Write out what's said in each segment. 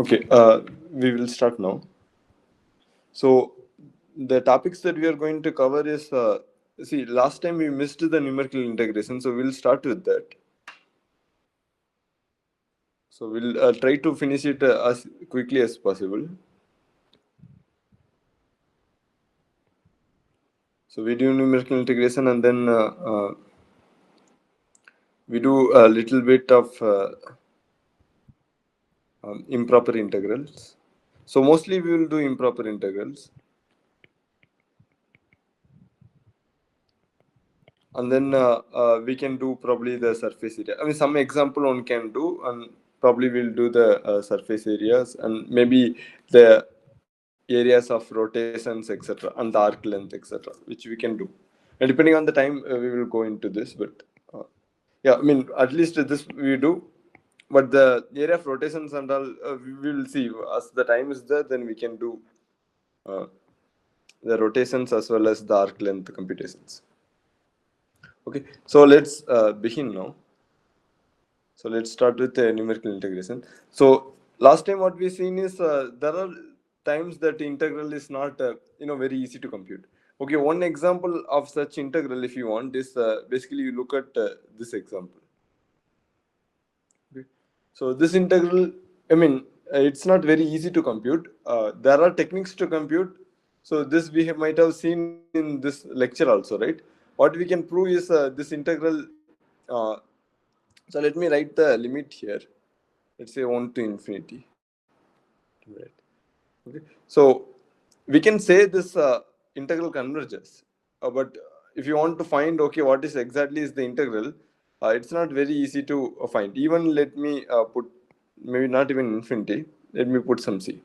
Okay, we will start now. So, the topics that we are going to cover is see, last time we missed the numerical integration, so we'll start with that. So, we'll try to finish it as quickly as possible. So, we do numerical integration and then we do a little bit of improper integrals. So, mostly we will do improper integrals. And then we can do probably the surface area. I mean, some example one can do, and probably we'll do the surface areas and maybe the areas of rotations, etc., and the arc length, etc., which we can do. And depending on the time, we will go into this. But yeah, I mean, at least this we do. But the area of rotations and all, we will see as the time is there. Then we can do uh, the rotations as well as the arc length computations. Okay, so let's begin now. So let's start with numerical integration. So last time what we seen is there are times that integral is not very easy to compute. Okay, one example of such integral, if you want, is basically you look at this example. Okay. So this integral, I mean, it's not very easy to compute. There are techniques to compute. So this might have seen in this lecture also, right? What we can prove is this integral. So let me write the limit here. Let's say 1 to infinity. Right. Okay. So we can say this integral converges, but if you want to find okay what is exactly is the integral, it's not very easy to find. Even let me put maybe not even infinity. Let me put some c.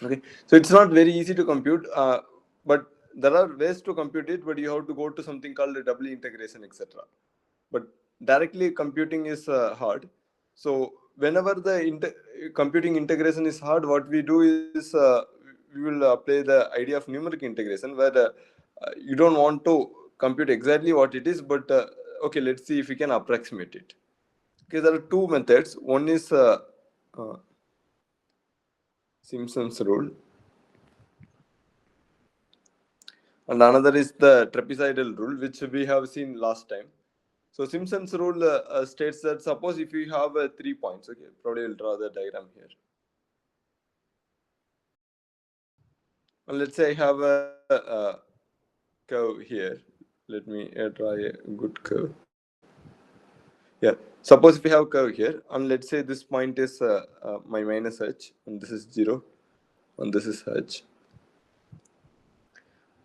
Okay. So it's not very easy to compute, but there are ways to compute it. But you have to go to something called a double integration, etc. But directly computing is hard. So whenever the computing integration is hard, what we do is we will play the idea of numeric integration, where you don't want to compute exactly what it is, but okay, let's see if we can approximate it. Okay, there are two methods. One is uh, Simpson's rule, and another is the trapezoidal rule, which we have seen last time. So Simpson's rule states that suppose if you have 3 points, okay, probably I'll draw the diagram here. And let's say I have a curve here. Let me draw a good curve. Yeah. Suppose if we have a curve here, and let's say this point is my minus h, and this is 0, and this is h.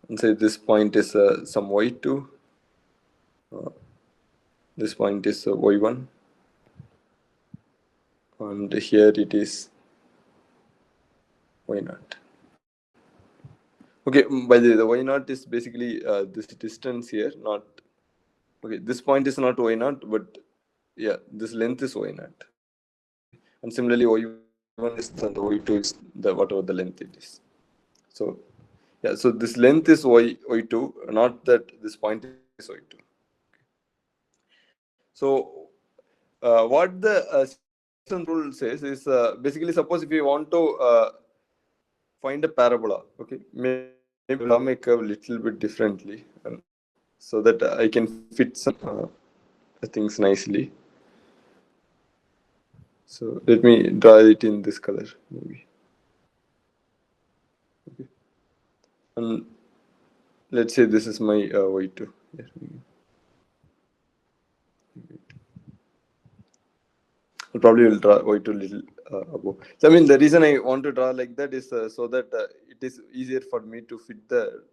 And say this point is some y2, this point is y1, and here it is y0. Okay, by the way, the y0 is basically this distance here, not, okay, this point is not y0, but yeah, this length is y0. Okay, and similarly, y1 is and y2 is the whatever the length it is. So, yeah, so this length is y2, not that this point is y2. So, what the Simpson rule says is basically suppose if you want to find a parabola, okay, maybe draw my curve a little bit differently, so that I can fit some things nicely. So let me draw it in this color, maybe. Okay. And let's say this is my y2. Here. I probably will draw y2 little above. So I mean, the reason I want to draw like that is so that it is easier for me to fit the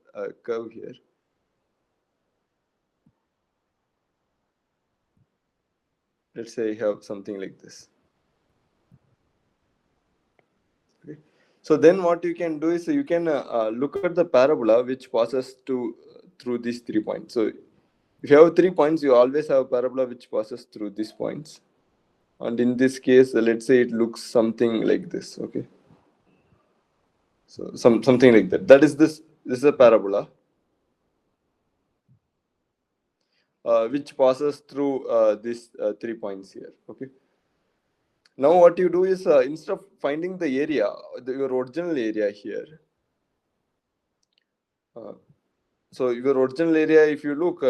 curve here. Let's say I have something like this. Okay. So then what you can do is you can look at the parabola which passes through these 3 points. So if you have 3 points, you always have a parabola which passes through these points. And in this case, let's say it looks something like this. Okay. So something like that. That is this. This is a parabola which passes through these 3 points here. Okay. Now what you do is instead of finding the area, your original area here. Uh, so your original area, if you look,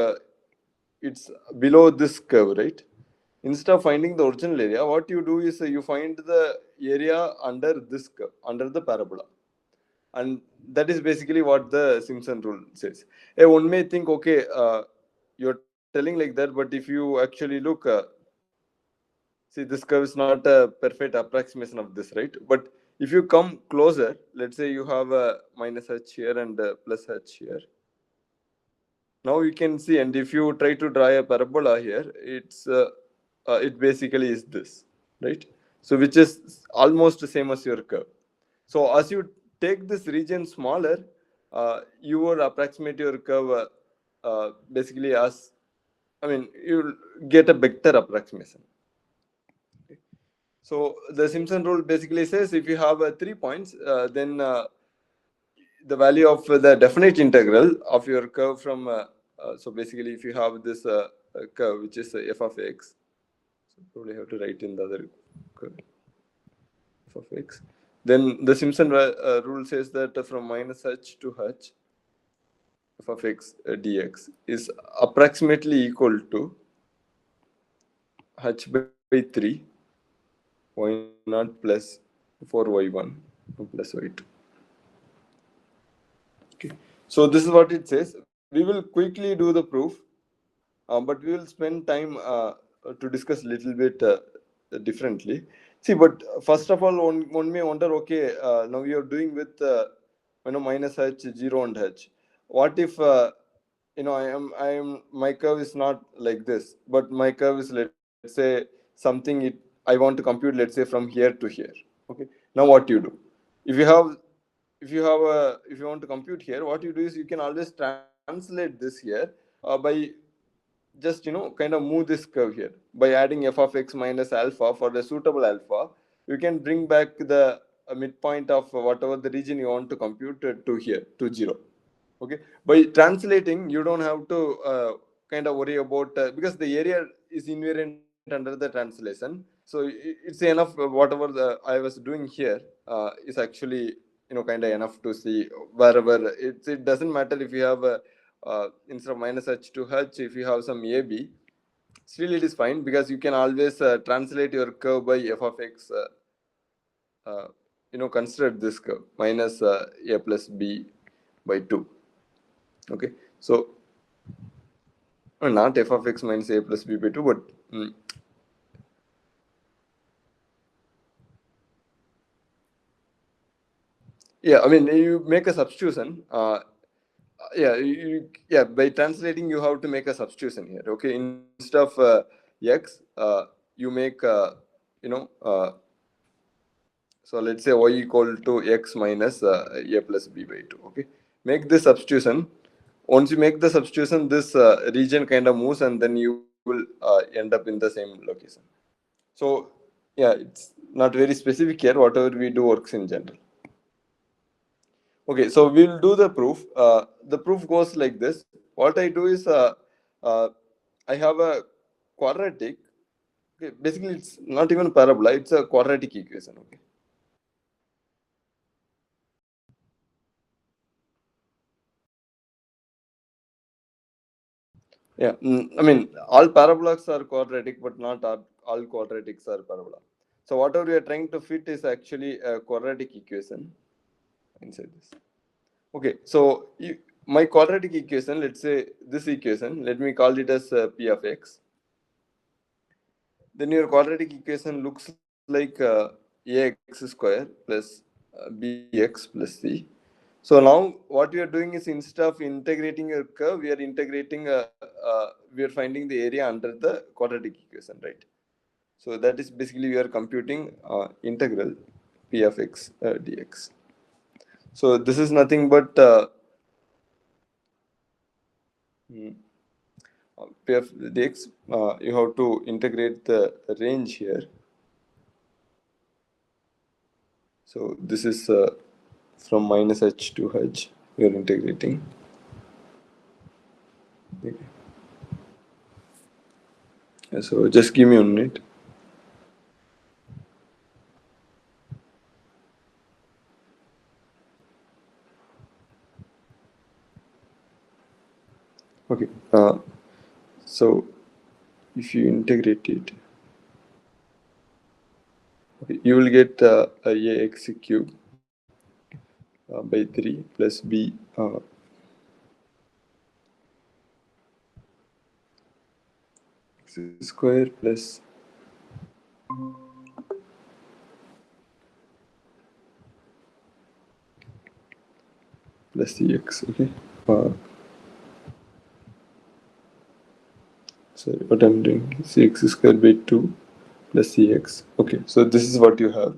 it's below this curve, right? Instead of finding the original area, what you do is you find the area under this curve, under the parabola. And that is basically what the Simpson rule says. One may think, okay, you're telling like that, but if you actually look, see, this curve is not a perfect approximation of this, right? But if you come closer, let's say you have a minus h here and a plus h here. Now you can see, and if you try to draw a parabola here, it basically is this, right? So which is almost the same as your curve. So as you take this region smaller, you would approximate your curve basically as, I mean, you'll get a better approximation. So the Simpson rule basically says if you have 3 points, then the value of the definite integral of your curve from, so basically if you have this curve which is f of x, so probably have to write in the other curve, f of x, then the Simpson rule says that from minus h to h, f of x dx is approximately equal to h by 3 y0 plus 4y1 plus y2. Okay. So this is what it says. We will quickly do the proof, but we will spend time to discuss a little bit differently. See, but first of all, one may wonder, okay, now we are doing with minus h, 0 and h. What if my curve is not like this, but my curve is, let's say, something I want to compute, let's say, from here to here. Okay. Now what you do? If you have if you want to compute here, what you do is you can always translate this here by just kind of move this curve here by adding f of x minus alpha for the suitable alpha. You can bring back the midpoint of whatever the region you want to compute to here to 0. Okay, by translating you don't have to kind of worry about because the area is invariant under the translation. So it's enough whatever I was doing here is actually kind of enough to see wherever it doesn't matter if you have instead of minus h to h, if you have some ab, still it is fine because you can always translate your curve by f of x, consider this curve minus a plus b by 2. Okay, so not f of x minus a plus b by 2, but yeah, I mean, you make a substitution. By translating, you have to make a substitution here. Okay, instead of x, you make so let's say y equal to x minus a plus b by 2. Okay, make this substitution. Once you make the substitution, this region kind of moves, and then you will end up in the same location. So yeah, it's not very specific here. Whatever we do works in general. Okay, so we'll do the proof. The proof goes like this. What I do is uh, I have a quadratic. Okay, basically it's not even parabola. It's a quadratic equation. Okay. Yeah, I mean, all parabolas are quadratic, but not all quadratics are parabola. So whatever we are trying to fit is actually a quadratic equation inside this. Okay, so my quadratic equation, let's say this equation, let me call it as p of x. Then your quadratic equation looks like ax square plus bx plus c. So now what we are doing is instead of integrating a curve, we are finding the area under the quadratic equation, right? So that is basically we are computing integral p of x dx. So this is nothing but p of dx. You have to integrate the range here. So this is from minus h to h. We are integrating. Okay. So just give me a minute. Okay. So if you integrate it, okay, you will get a x cube by 3 plus b x square plus cx. Okay. Uh, Sorry, what I'm doing, cx square by 2 plus cx. Okay, so this is what you have.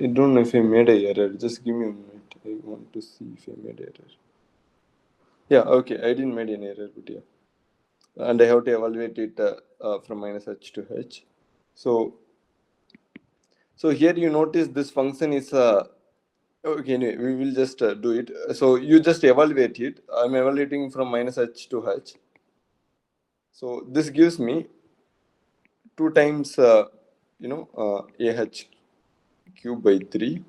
I don't know if I made a error. Just give me a minute. I want to see if I made error. Yeah, okay. I didn't make an error, but yeah. And I have to evaluate it from minus h to h. So, so here you notice this function is okay. Anyway, we will just do it. So you just evaluate it. I'm evaluating from minus h to h. So this gives me 2 times ah cube by 3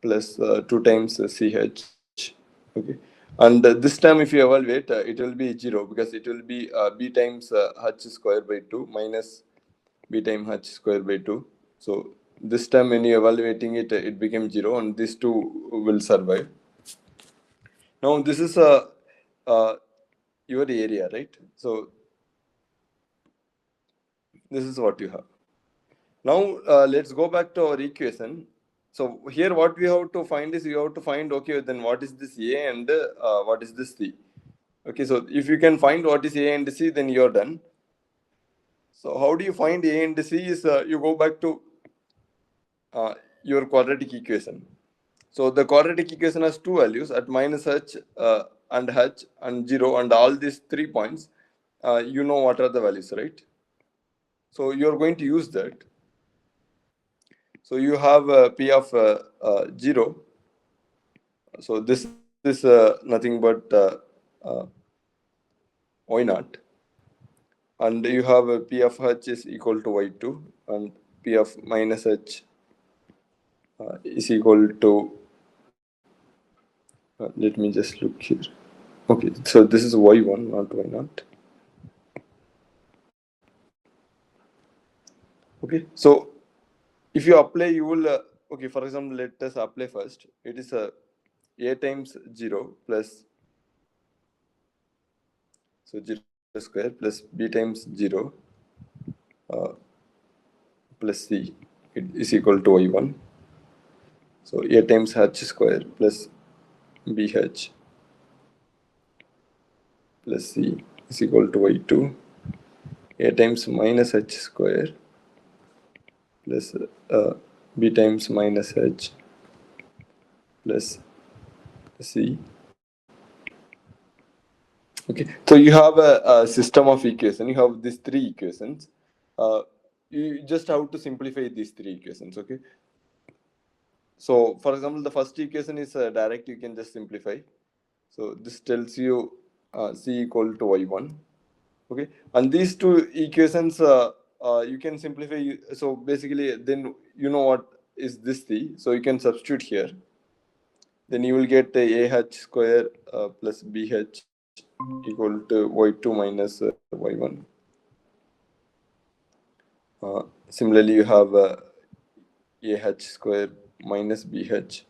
plus 2 times ch. Okay, and this time if you evaluate, it will be 0 because it will be b times h square by 2 minus b times h square by 2. So this time when you evaluating it, it became 0 and these two will survive. Now this is uh, your area, right? So this is what you have. Now let's go back to our equation. So here what we have to find is, you have to find, okay, then what is this A and what is this C? Okay, so if you can find what is A and C, then you're done. So how do you find A and C is you go back to your quadratic equation. So the quadratic equation has two values at minus h and h and 0 and all these 3 points. You know what are the values, right? So you're going to use that. So you have p of 0. So this is nothing but uh, y naught. And you have a p of h is equal to y2 and p of minus h is equal to, let me just look here. Okay, so this is y1, not y0. Okay, so if you apply, you will, okay, for example, let us apply first. It is a times 0 plus, so 0 square plus b times 0 uh, plus c, it is equal to y1. So a times h square plus bh plus c is equal to y2. A times minus h square plus b times minus h plus c. Okay, so you have a system of equation. You have these 3 equations. Uh, you just have to simplify these 3 equations. Okay. So, for example, the first equation is direct. You can just simplify. So this tells you c equal to y1. Okay, and these two equations you can simplify. So basically, then you know what is this c. So you can substitute here. Then you will get ah square plus bh equal to y2 minus y1. Similarly, you have ah square minus bh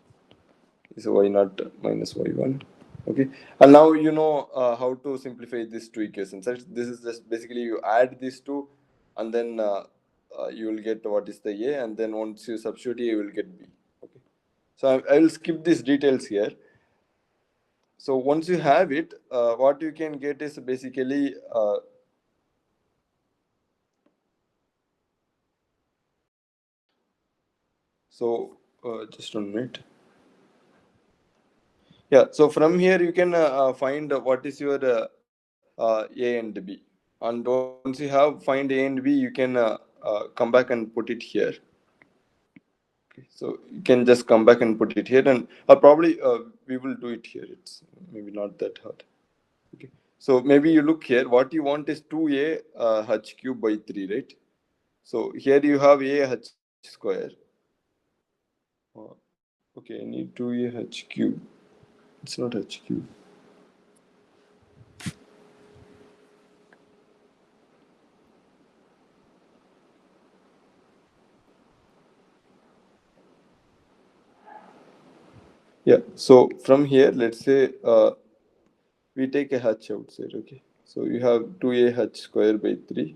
is y naught minus y1. Okay, and now you know how to simplify these two equations. This is just basically you add these two, and then you will get what is the a, and then once you substitute a, you will get b. Okay, so I will skip these details here. So once you have it, what you can get is basically so just 1 minute. Yeah, so from here you can find what is your A and B. And once you have find A and B, you can come back and put it here. Okay, so you can just come back and put it here, and or probably we will do it here. It's maybe not that hard. Okay, so maybe you look here. What you want is 2a h cube by 3, right? So here you have a h square. Okay, I need 2a h cube. It's not h cube. Yeah. So from here, let's say we take a h outside. Okay. So you have 2a h square by 3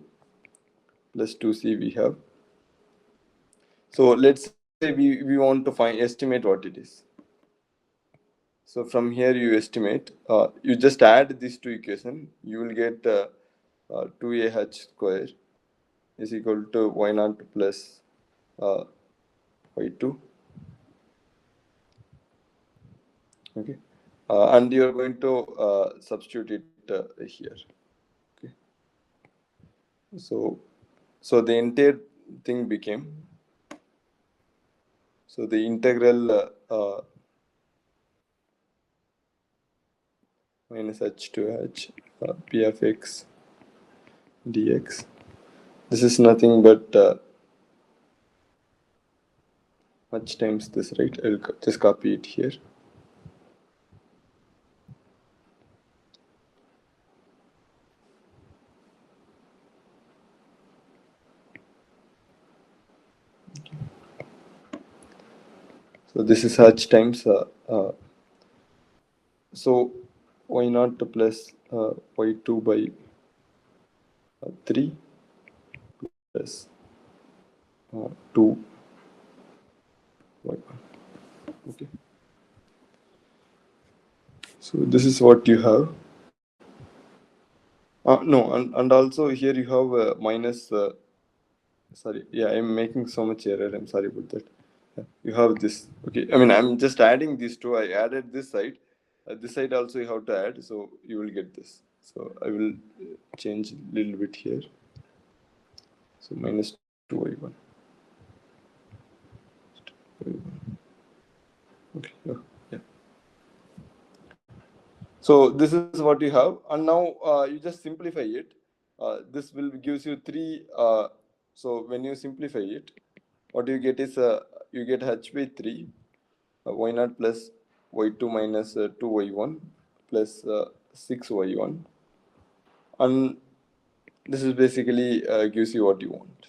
plus 2c we have. So let's say we want to estimate what it is. So from here you estimate, you just add these two equations, you will get 2a h square is equal to y0 plus y2. Okay. And you are going to substitute it here. Okay. So the entire thing became, so the integral minus h to h p of x dx. This is nothing but much times this, right? I'll just copy it here. So this is h times so y0 plus y2 by 3 plus 2 y1. Okay. So this is what you have. No, and also here you have minus. Sorry, yeah, I'm making so much error. I'm sorry about that. You have this. Okay, I mean, I'm just adding these two. I added this side. This side also you have to add, so you will get this. So I will change a little bit here. So minus 2y1. Okay, yeah. So this is what you have, and now you just simplify it. This will gives you 3. So when you simplify it, what you get is you get h by 3 y0 plus y2 minus 2y1 plus 6y1, and this is basically gives you what you want.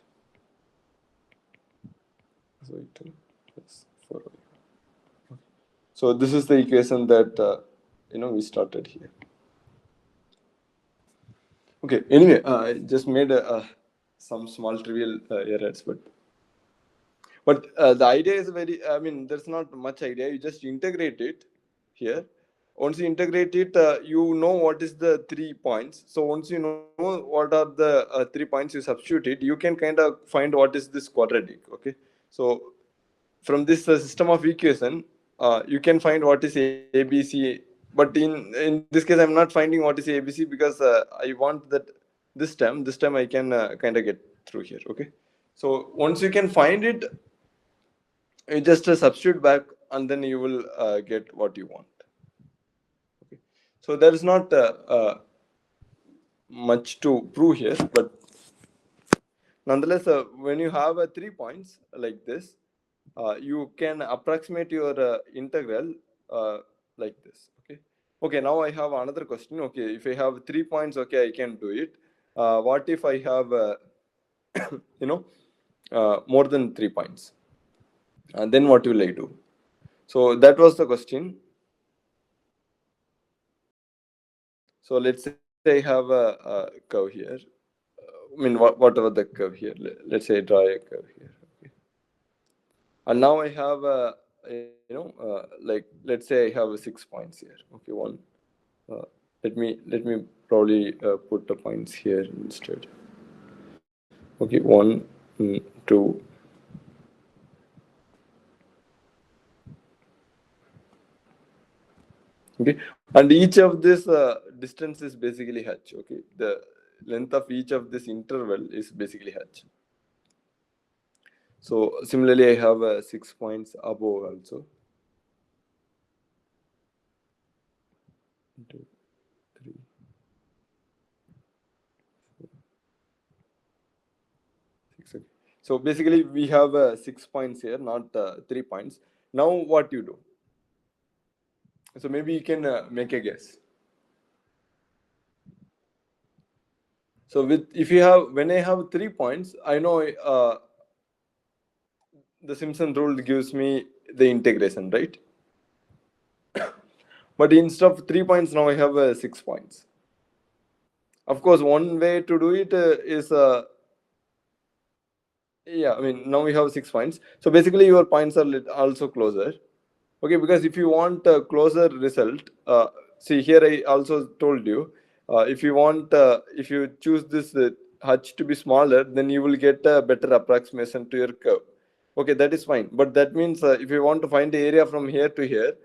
So y2 plus 4y1. So this is the equation that we started here. Okay. Anyway, I just made some small trivial errors, but the idea is very. I mean, there's not much idea. You just integrate it here. Once you integrate it, you know what is the 3 points. So once you know what are the 3 points, you substitute it. You can kind of find what is this quadratic. Okay. So from this system of equation, you can find what is ABC. But in this case, I'm not finding what is ABC because I want that this time I can kind of get through here. Okay. So once you can find it, you just substitute back, and then you will get what you want. Okay. So there is not much to prove here, but nonetheless, when you have 3 points like this, you can approximate your integral like this. Okay. Okay. Now I have another question. Okay. If I have 3 points, okay, I can do it. What if I have, more than 3 points? Then what will I do? So that was the question. So let's say I have a curve here. I mean, whatever the curve here. Let's say I draw a curve here. Okay. And now I have like let's say I have 6 points here. Okay, one. Let me probably put the points here instead. Okay, 1, 2. Okay, and each of this distance is basically h. Okay, the length of each of this interval is basically h. So similarly, I have 6 points above also. 1, 2, 3, 6. Okay. So basically, we have 6 points here, not 3 points. Now, what you do? So maybe you can make a guess. So with if you have when I have 3 points, I know the Simpson rule gives me the integration, right? But instead of 3 points, now I have 6 points. Of course, one way to do it is yeah. I mean, now we have 6 points. So basically, your points are also closer. Okay, because if you want a closer result, see here I also told you, if you choose this H to be smaller, then you will get a better approximation to your curve. Okay, that is fine. But that means if you want to find the area from here to here,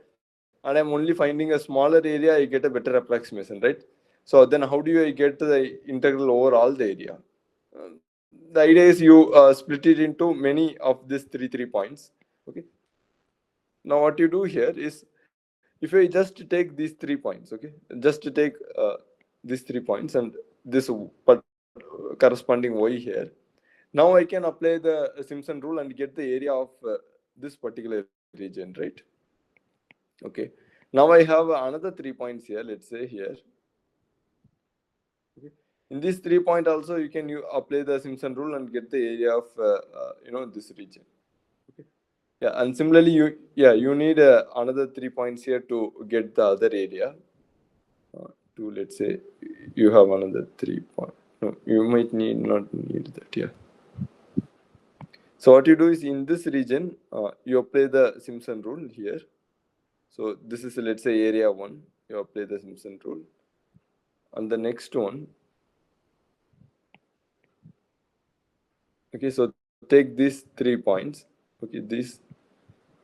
and I'm only finding a smaller area, I get a better approximation, right? So then how do I get the integral over all the area? The idea is you split it into many of these three points. Okay. Now what you do here is, if I just take these 3 points, okay, just to take these 3 points and this corresponding y here, now I can apply the Simpson rule and get the area of this particular region, right? Okay. Now I have another 3 points here. Let's say here. Okay. In this 3 point also, you can apply the Simpson rule and get the area of this region. Okay. Yeah, and similarly, you need another 3 points here to get the other area. To let's say you have another 3 point. No, you might not need that. Yeah. So what you do is, in this region, you apply the Simpson rule here. So this is, let's say, area 1. You apply the Simpson rule. And the next one, okay, so take these 3 points, okay, these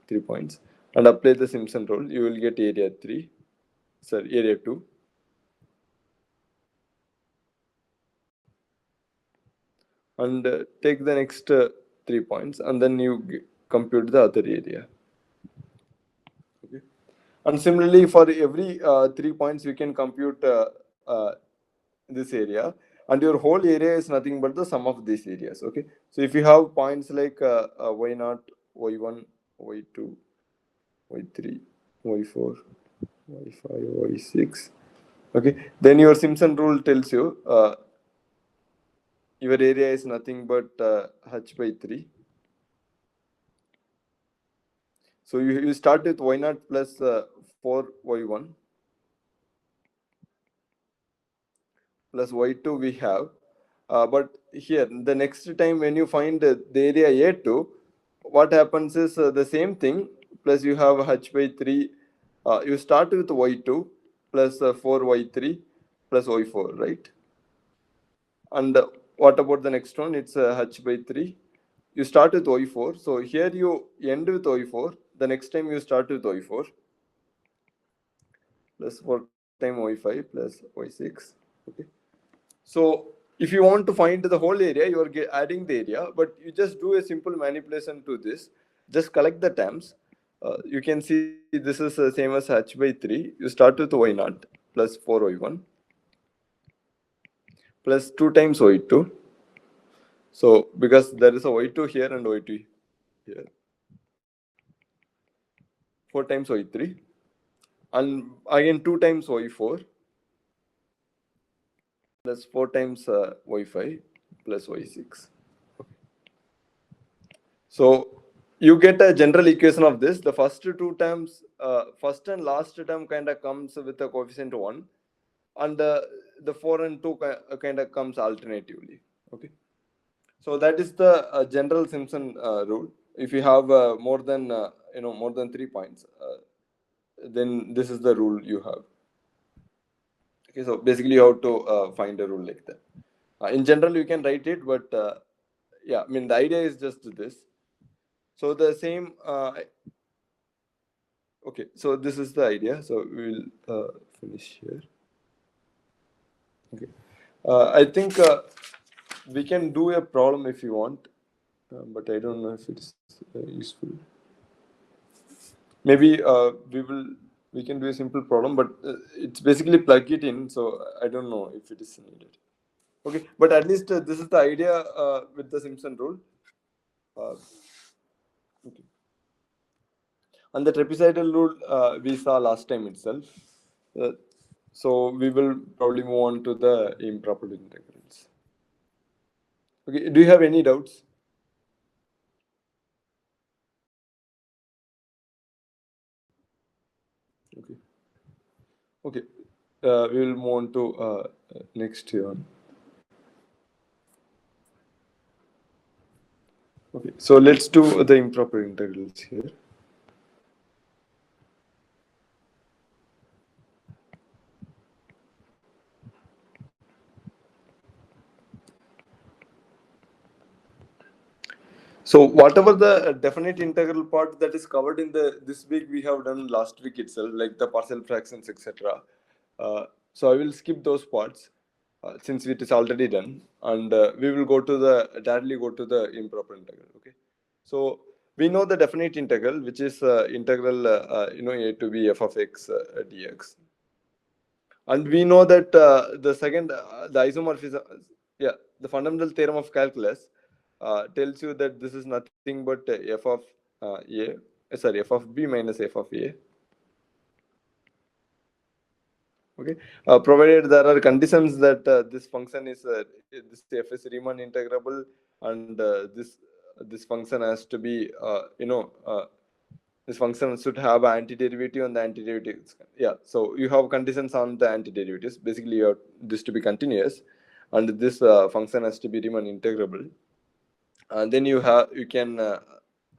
3 points, and apply the Simpson rule. You will get area 3, sorry, area 2. And take the next 3 points, and then you compute the other area. Okay. And similarly, for every 3 points, you can compute this area, and your whole area is nothing but the sum of these areas. Okay. So if you have points like y0, y1, y2, y3, y4, y5, y6, okay, then your Simpson rule tells you your area is nothing but h by 3. So you start with y0 plus 4y1 plus y2 we have. But here, the next time when you find the area A2, what happens is the same thing, plus you have h by 3. You start with y2 plus 4y3 plus y4, right? And what about the next one? It's h by 3. You start with y4. So here you end with y4. The next time you start with y4 plus 4 times y5 plus y6. Okay. So if you want to find the whole area, you are adding the area, but you just do a simple manipulation to this. Just collect the terms. You can see this is the same as h by 3. You start with y0 plus 4y1 plus 2 times y2. So because there is a y2 here and y2 here, 4 times y3, and again 2 times y4 plus 4 times y5 plus y6. So you get a general equation of this. The first two terms, first and last term kind of comes with a coefficient 1, and the 4 and 2 kind of comes alternatively. Okay. So that is the general Simpson rule. If you have more than more than 3 points, then this is the rule you have. Okay. So basically, you have to find a rule like that. In general, you can write it, but yeah, I mean the idea is just this. So the same. Okay, so this is the idea. So we will finish here. Okay, I think we can do a problem if you want. but I don't know if it's useful. Maybe we can do a simple problem, but it's basically plug it in. So I don't know if it is needed. Okay, but at least this is the idea with the Simpson rule. Uh, okay. And the trapezoidal rule we saw last time itself. Uh, so we will probably move on to the improper integrals. Okay, do you have any doubts? Okay. Okay. We will move on to next one. Okay. So let's do the improper integrals here. So whatever the definite integral part that is covered in the this week we have done last week itself, like the partial fractions, etc. So I will skip those parts since it is already done, and we will go to the directly go to the improper integral. Okay. So we know the definite integral, which is integral a to b f of x dx, and we know that the second the isomorphism, yeah, the fundamental theorem of calculus tells you that this is nothing but f of f of b minus f of a. Okay, provided there are conditions that this function is this f is Riemann integrable, and this function has to be this function should have an antiderivative, and the antiderivatives, yeah, so you have conditions on the antiderivatives. Basically you have this to be continuous, and this function has to be Riemann integrable, and then you can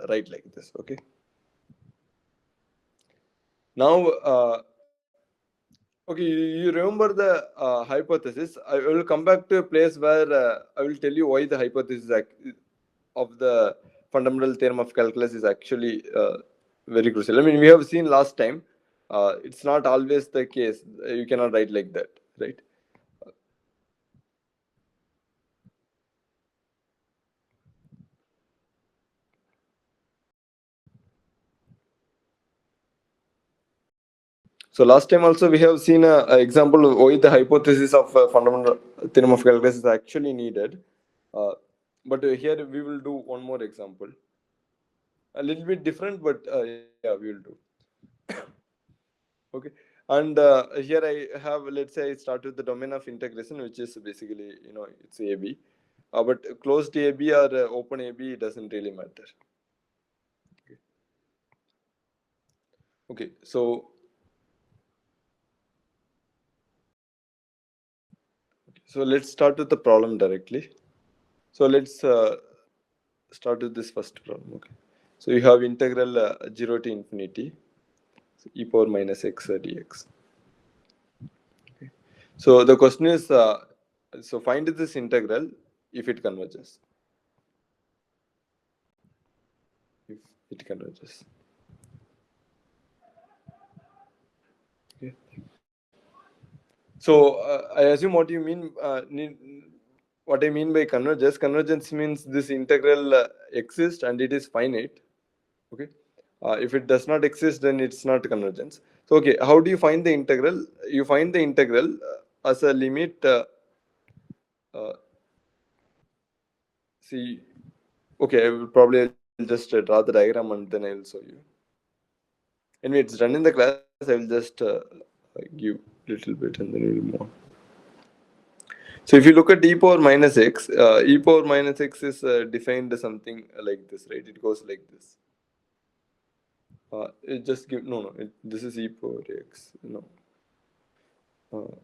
write like this. Okay, now okay, you remember the hypothesis. I will come back to a place where I will tell you why the hypothesis of the fundamental theorem of calculus is actually very crucial. I mean, we have seen last time. It's not always the case. You cannot write like that, right? So last time also we have seen a example of why the hypothesis of fundamental theorem of calculus is actually needed. Uh, but here we will do one more example. A little bit different, but yeah, we will do. Okay, and here I have, let's say I start with the domain of integration, which is basically it's AB, but closed AB or open AB doesn't really matter. Okay, so let's start with the problem directly. So let's start with this first problem. Okay, so you have integral 0 to infinity, so e power minus x dx. Okay. So the question is, so find this integral if it converges. If it converges. Okay. So I assume what you mean. What I mean by convergence. Convergence means this integral exists and it is finite. Okay. If it does not exist, then it's not convergence. So okay, how do you find the integral? You find the integral as a limit. Uh, see, okay, I will probably just draw the diagram and then I will show you. Anyway, it's done in the class. I will just give little bit and then we will move on. So if you look at e power minus x, e power minus x is defined as something like this, right? It goes like this. It just give no. This is e power x. No. Uh,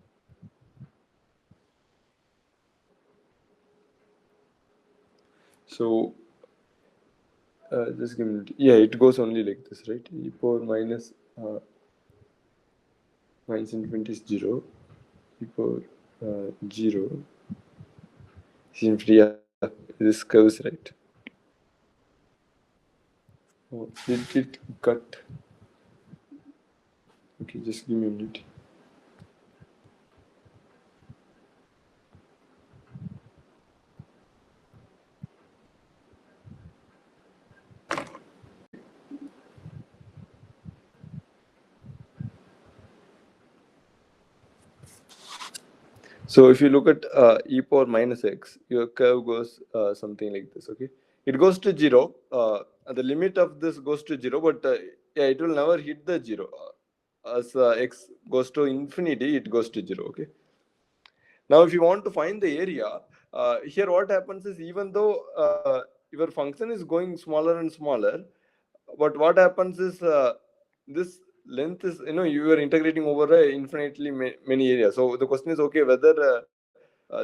so just give me. Yeah, it goes only like this, right? E power minus minus infinity is 0. E power 0 is infinity. Yeah, this curves right. Oh, did it cut? Okay, just give me a minute. So if you look at e power minus x, your curve goes something like this. Okay, it goes to zero. The limit of this goes to zero, but yeah, it will never hit the zero. As x goes to infinity, it goes to zero. Okay. Now, if you want to find the area, here what happens is, even though your function is going smaller and smaller, but what happens is this length is, you are integrating over infinitely many areas. So the question is, okay, whether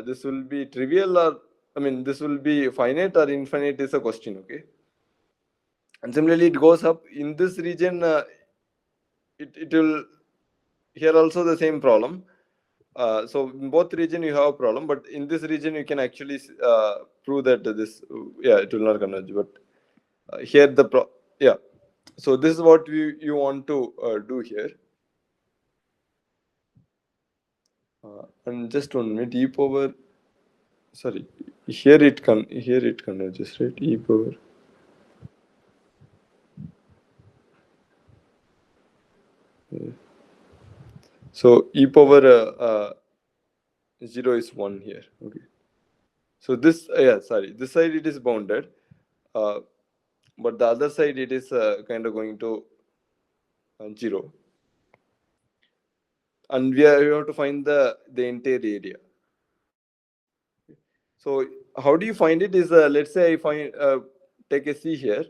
this will be trivial, or this will be finite or infinite is a question. Okay, and similarly it goes up in this region. It will here also the same problem. So in both region you have a problem, but in this region you can actually prove that this, yeah, it will not converge. But here yeah. So this is what you want to do here. And just 1 minute, e power. Sorry, here it converges, right? E power. So e power 0 is 1 here. Okay. So this, yeah, sorry, this side it is bounded, uh, but the other side it is kind of going to 0, and we have to find the entire area. So how do you find it? Is let's say I find take a c here,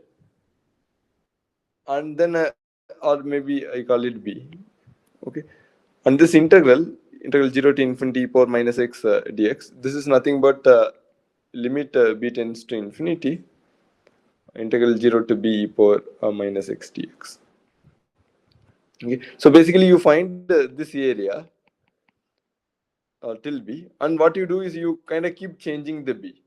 and then or maybe I call it b. Okay, and this integral 0 to infinity e power minus x dx. This is nothing but limit b tends to infinity, integral 0 to b e power minus x dx. Okay, so basically you find this area till b, and what you do is you kind of keep changing the b.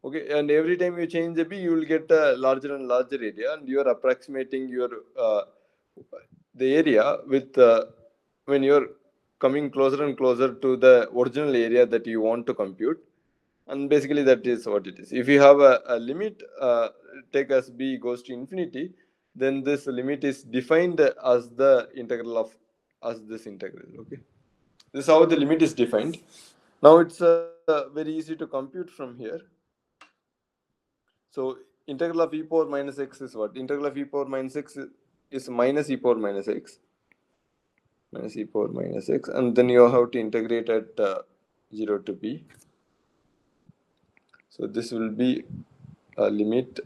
Okay, and every time you change the b, you will get a larger and larger area, and you are approximating your the area with when you're coming closer and closer to the original area that you want to compute. And basically that is what it is. If you have a limit, take as b goes to infinity, then this limit is defined as the integral of as this integral. Okay, this is how the limit is defined. Now it's very easy to compute from here. So integral of e power minus x is what? Integral of e power minus x is minus e power minus x, minus e power minus x, and then you have to integrate at 0 to b. So this will be a limit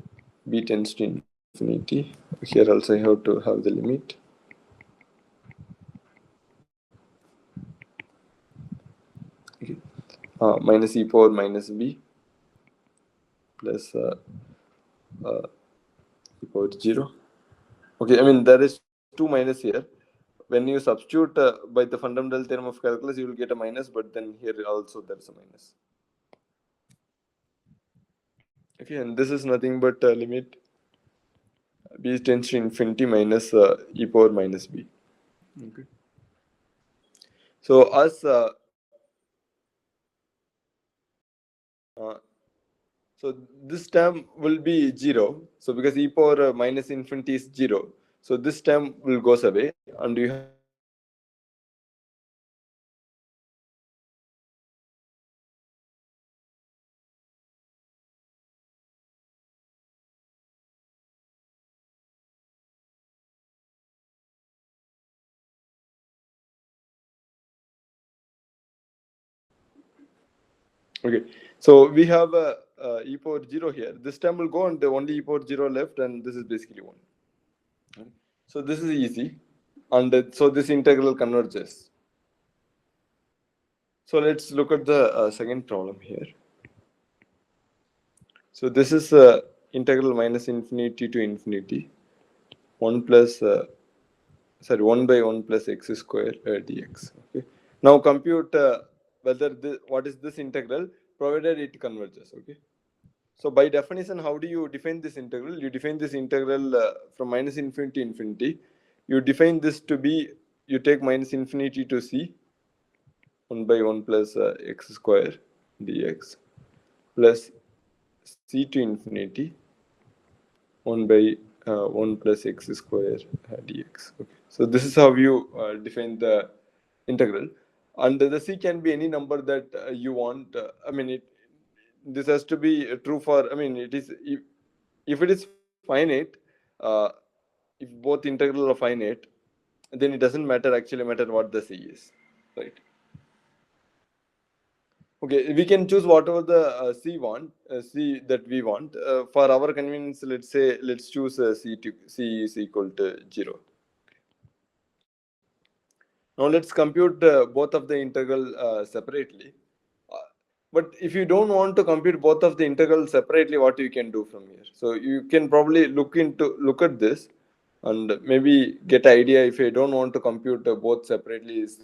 b tends to infinity. Here also I have to have the limit. Okay. Minus e power minus b plus e power 0. Okay, there is two minus here. When you substitute by the fundamental theorem of calculus, you will get a minus, but then here also there is a minus. Okay, and this is nothing but limit b tends to infinity minus e power minus b. Okay. So as uh, so this term will be 0. So because e power minus infinity is 0, so this term will goes away, and you have this term will be okay. So we have e power 0 here. This term will go, and the only e power 0 left, and this is basically 1. Okay. So this is easy, and so this integral converges. So let's look at the second problem here. So this is integral minus infinity to infinity 1 plus 1 by 1 plus x square dx. Okay. Now compute whether what is this integral, provided it converges. Okay. So by definition, how do you define this integral? You define this integral from minus infinity to infinity. You define this to be, you take minus infinity to c 1 by 1 plus x square dx plus c to infinity 1 by 1 plus x square dx. Okay. So this is how you define the integral. and the c can be any number that you want. This has to be true for, it is, if it is finite, uh, if both integral are finite, then it doesn't matter what the c is, right? Okay, we can choose whatever the c that we want. For our convenience, let's choose c is equal to 0. Now let's compute both of the integral separately. Uh, but if you don't want to compute both of the integrals separately, what you can do from here? So you can probably look at this and maybe get idea. If I don't want to compute both separately, is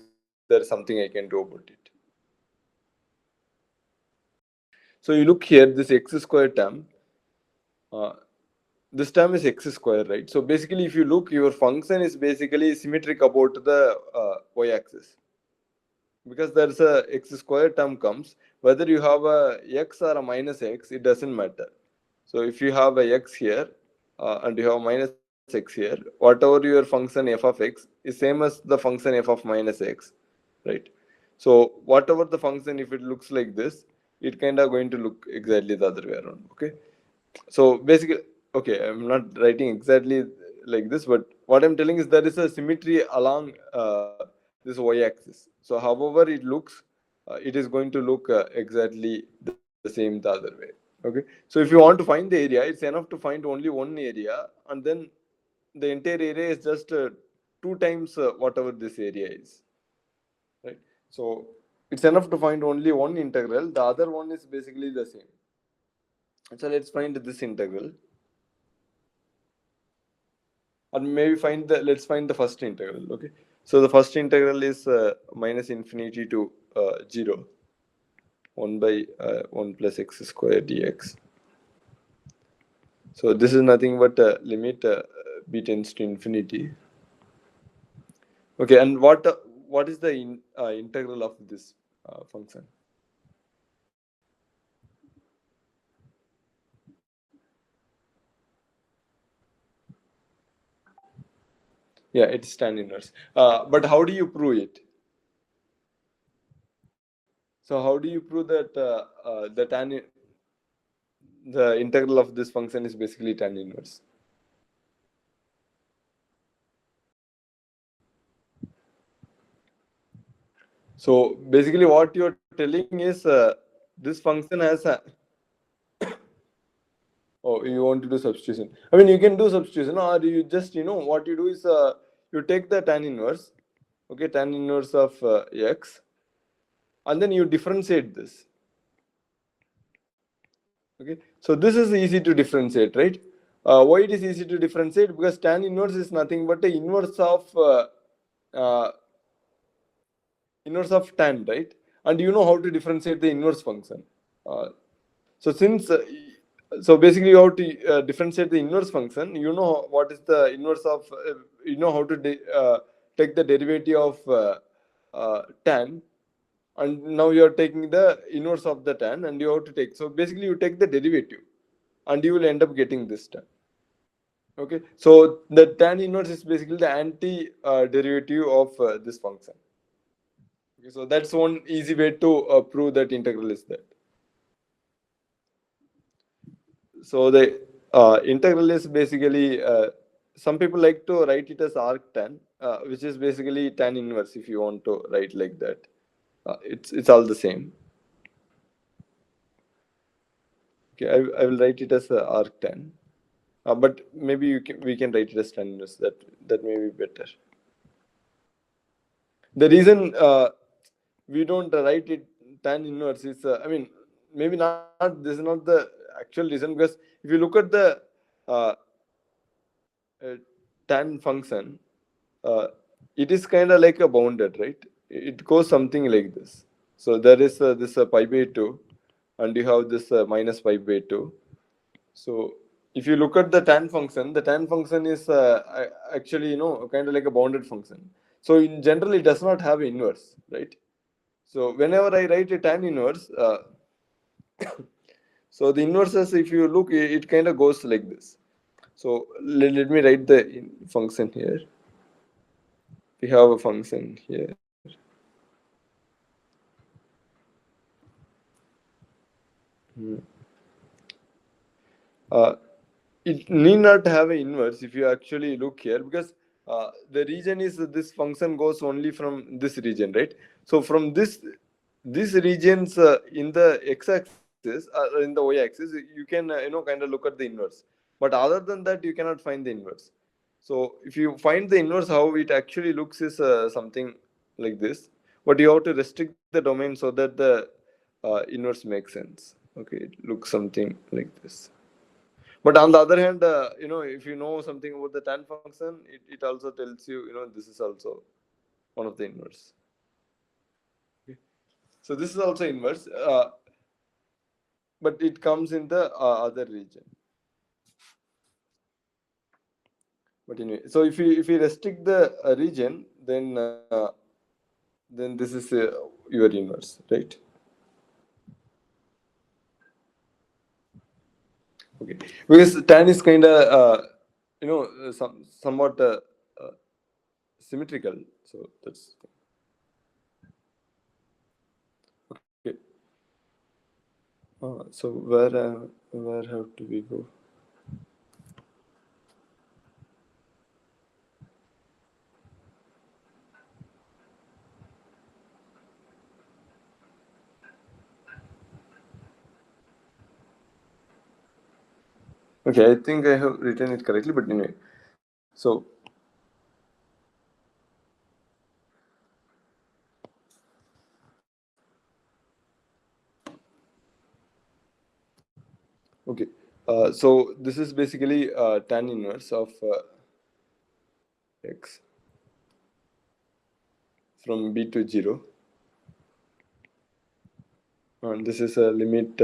there something I can do about it? So you look here, this x square term. Uh, this term is x square, right? So basically, if you look, your function is basically symmetric about the y-axis, because there's a x square term comes, whether you have a x or a minus x, it doesn't matter. So if you have a x here and you have minus x here, whatever your function f of x is same as the function f of minus x, right? So whatever the function, if it looks like this, it kind of going to look exactly the other way around. Okay, so basically, okay, I'm not writing exactly like this, but what I'm telling is there is a symmetry along this y-axis. So however it looks, it is going to look exactly the same the other way. Okay, so if you want to find the area, it's enough to find only one area, and then the entire area is just two times whatever this area is, right? So it's enough to find only one integral. The other one is basically the same. So let's find this integral. Or maybe let's find the first integral. Okay, so the first integral is minus infinity to 0, 1 by 1 plus x square dx. So this is nothing but limit b tends to infinity. Okay, and what is the integral of this function? Yeah, it's tan inverse. But how do you prove it? So how do you prove that the integral of this function is basically tan inverse? So basically, what you're telling is this function has a. Oh, you want to do substitution? I mean, you can do substitution, or you just what you do is you take the tan inverse, okay, tan inverse of x, and then you differentiate this. Okay, so this is easy to differentiate, right? Why it is easy to differentiate? Because tan inverse is nothing but the uh, inverse of tan, right? And you know how to differentiate the inverse function. Uh, so since so basically you have to differentiate the inverse function. You know what is the inverse of you know how to take the derivative of tan, and now you are taking the inverse of the tan, and you have to take. So basically you take the derivative, and you will end up getting this tan. Okay, so the tan inverse is basically the anti derivative of this function. Okay, so that's one easy way to prove that integral is that. So the integral is basically some people like to write it as arc tan, which is basically tan inverse. If you want to write like that, it's all the same. Okay, I will write it as arc tan, but maybe we can write it as tan inverse. That may be better. The reason we don't write it tan inverse is, maybe not. This is not the actual reason, because if you look at the uh, tan function, uh, it is kind of like a bounded, right? It goes something like this. So there is this pi by 2, and you have this minus pi by 2. So if you look at the tan function is actually, kind of like a bounded function. So in general, it does not have inverse, right? So whenever I write a tan inverse, so the inverses, if you look, it kind of goes like this. So let me write the function here. We have a function here. Uh, it need not have an inverse if you actually look here, because the region is, this function goes only from this region, right? So from these regions in the x-axis or in the y-axis, you can kind of look at the inverse. But other than that, you cannot find the inverse. So if you find the inverse, how it actually looks is something like this. But you have to restrict the domain so that the inverse makes sense. Okay, it looks something like this. But on the other hand, if you know something about the tan function, it also tells you, this is also one of the inverse. Okay. So this is also inverse, but it comes in the other region. But anyway, so if you restrict the region, then this is your inverse, right? Okay, because tan is kind of somewhat symmetrical, so that's okay. So where have to we go? Okay, I think I have written it correctly, but anyway. So okay, so this is basically tan inverse of x from b to 0, and this is a limit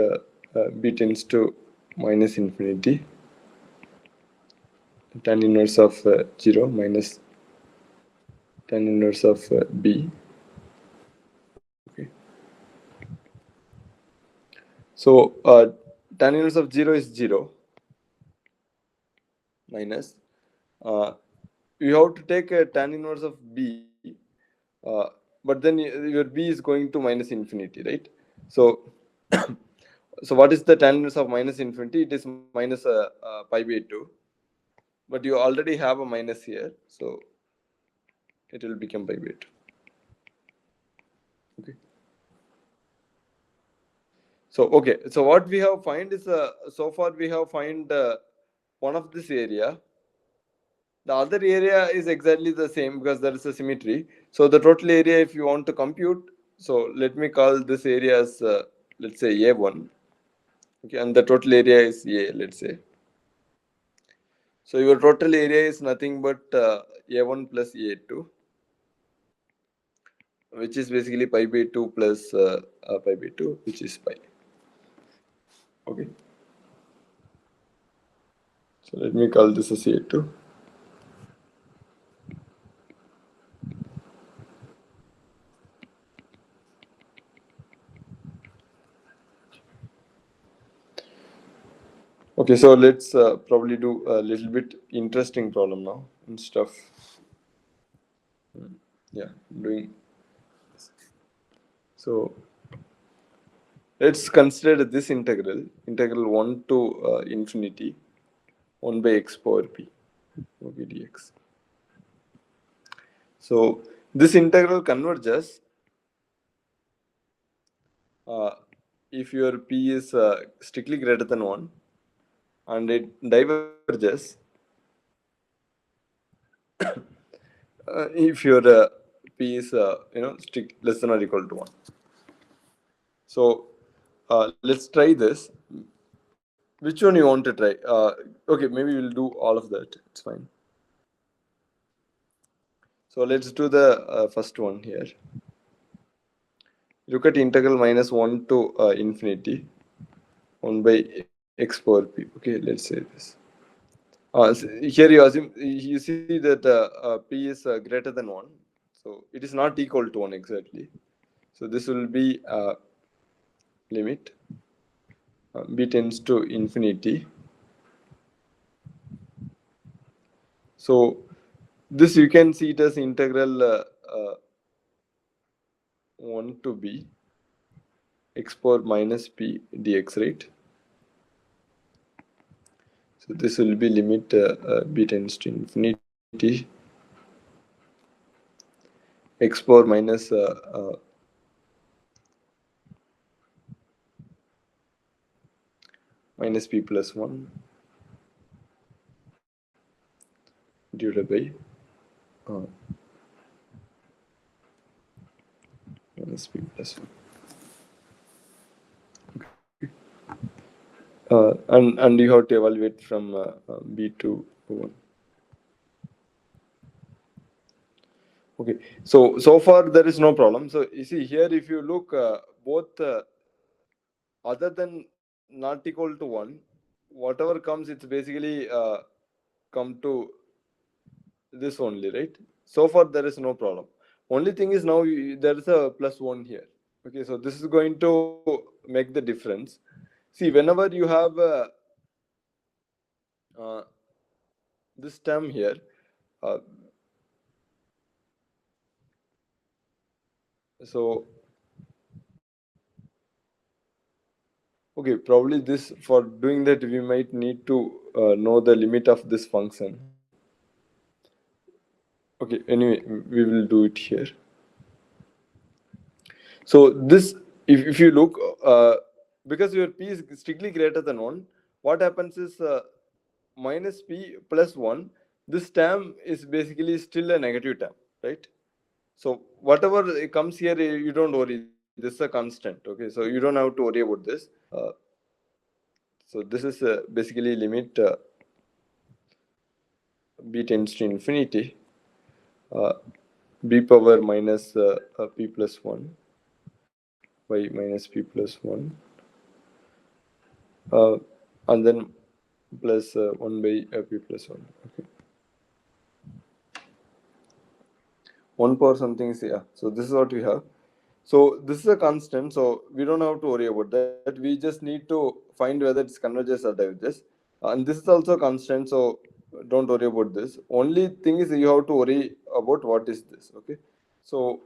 b tends to minus infinity. Tan inverse of 0 minus tan inverse of b. Okay. So tan inverse of 0 is 0 minus. Uh, you have to take a tan inverse of b, uh, but then your b is going to minus infinity, right? So so what is the tan inverse of minus infinity? It is minus pi by 2, but you already have a minus here, so it will become pi by 2. Okay. So okay, so what we have find is so far we have find one of this area. The other area is exactly the same because there is a symmetry. So the total area, if you want to compute, so let me call this area as let's say A1. Okay, and the total area is A, let's say. So your total area is nothing but A1 plus A2, which is basically pi by 2 plus pi by 2, which is pi. Okay. So let me call this as A2. Okay, so let's probably do a little bit interesting problem now and stuff. Yeah, doing. So let's consider this integral 1 to infinity 1 by x power p, okay, dx. So this integral converges if your p is strictly greater than 1, and it diverges if your p is strict less than or equal to 1. So let's try this. Which one you want to try? Okay, maybe we'll do all of that. It's fine. So let's do the first one here. Look at integral minus 1 to infinity 1 by x power p. Okay, let's say this. So here you assume, you see that p is greater than 1. So it is not equal to 1 exactly. So this will be limit b tends to infinity. So this you can see it as integral 1 to b x power minus p dx, right? So this will be limit b tends to infinity, x power minus minus p plus 1 divided by uh, minus p plus 1. And you have to evaluate from b to 1. Okay, so far there is no problem. So you see here, if you look both other than not equal to 1, whatever comes, it's basically come to this only, right? So far there is no problem. Only thing is now there is a plus 1 here. Okay, so this is going to make the difference. See, whenever you have uh, this term here, uh, so okay, probably this, for doing that we might need to know the limit of this function. Okay, anyway, we will do it here. So this, if you look, because your p is strictly greater than 1, what happens is minus p plus 1, this term is basically still a negative term, right? So whatever comes here, you don't worry. This is a constant, okay? So you don't have to worry about this. Uh, so this is basically limit b tends to infinity, uh, b power minus p plus 1 by minus p plus 1, uh, and then plus 1 by p plus 1. Okay. 1 power something is, yeah. So this is what we have. So this is a constant, so we don't have to worry about that. We just need to find whether it's converges or diverges. And this is also constant, so don't worry about this. Only thing is you have to worry about what is this, okay? So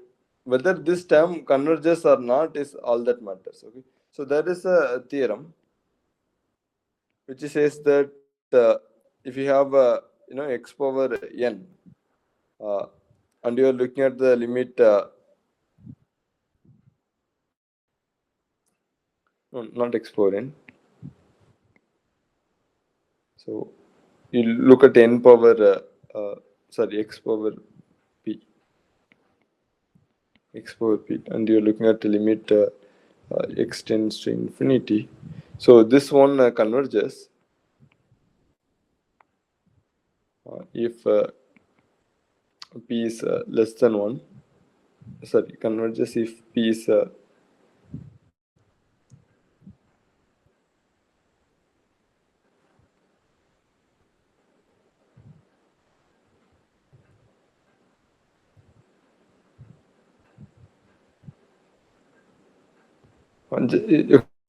whether this term converges or not is all that matters, okay? So there is a theorem which says that if you have x power n, uh, and you are looking at the limit no, not x power n. So you look at n power sorry, x power p, and you're looking at the limit x tends to infinity. So this one converges if p is less than 1. Sorry, converges if p is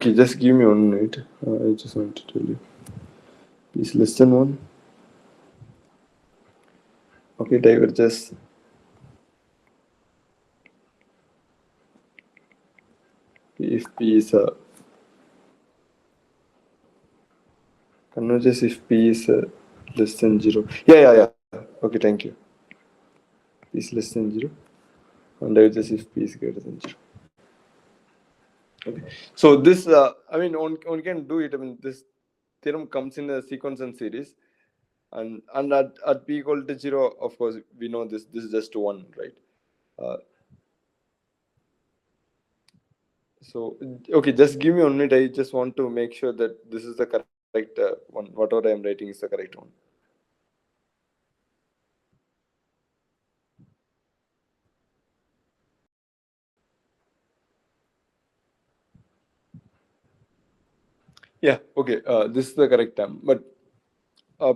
okay, just give me 1 minute. I just want to tell you. P is less than 1. Okay, diverges if p is converges if p is less than 0. Yeah. Okay, thank you. P is less than 0, and diverges if p is greater than 0. Okay. So this, I mean, one can do it. I mean, this theorem comes in a sequence and series, and at p equal to 0, of course, we know this is just 1, right? Uh, so okay, just give me 1 minute. I just want to make sure that this is the correct one. Whatever I am writing is the correct one. Yeah. Okay. This is the correct term, but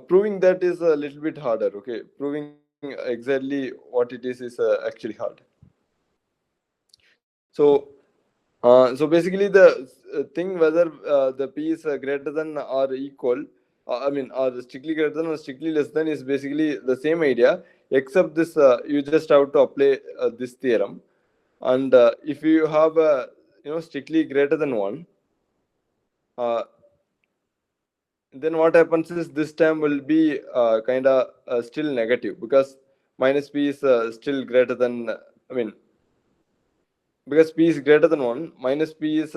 proving that is a little bit harder. Okay, proving exactly what it is actually hard. So basically the thing whether the p is greater than or equal, I mean, or strictly greater than or strictly less than, is basically the same idea, except this you just have to apply this theorem. And if you have strictly greater than 1, uh, then what happens is this term will be kind of still negative, because minus p is still greater than, I mean, because p is greater than 1, minus p is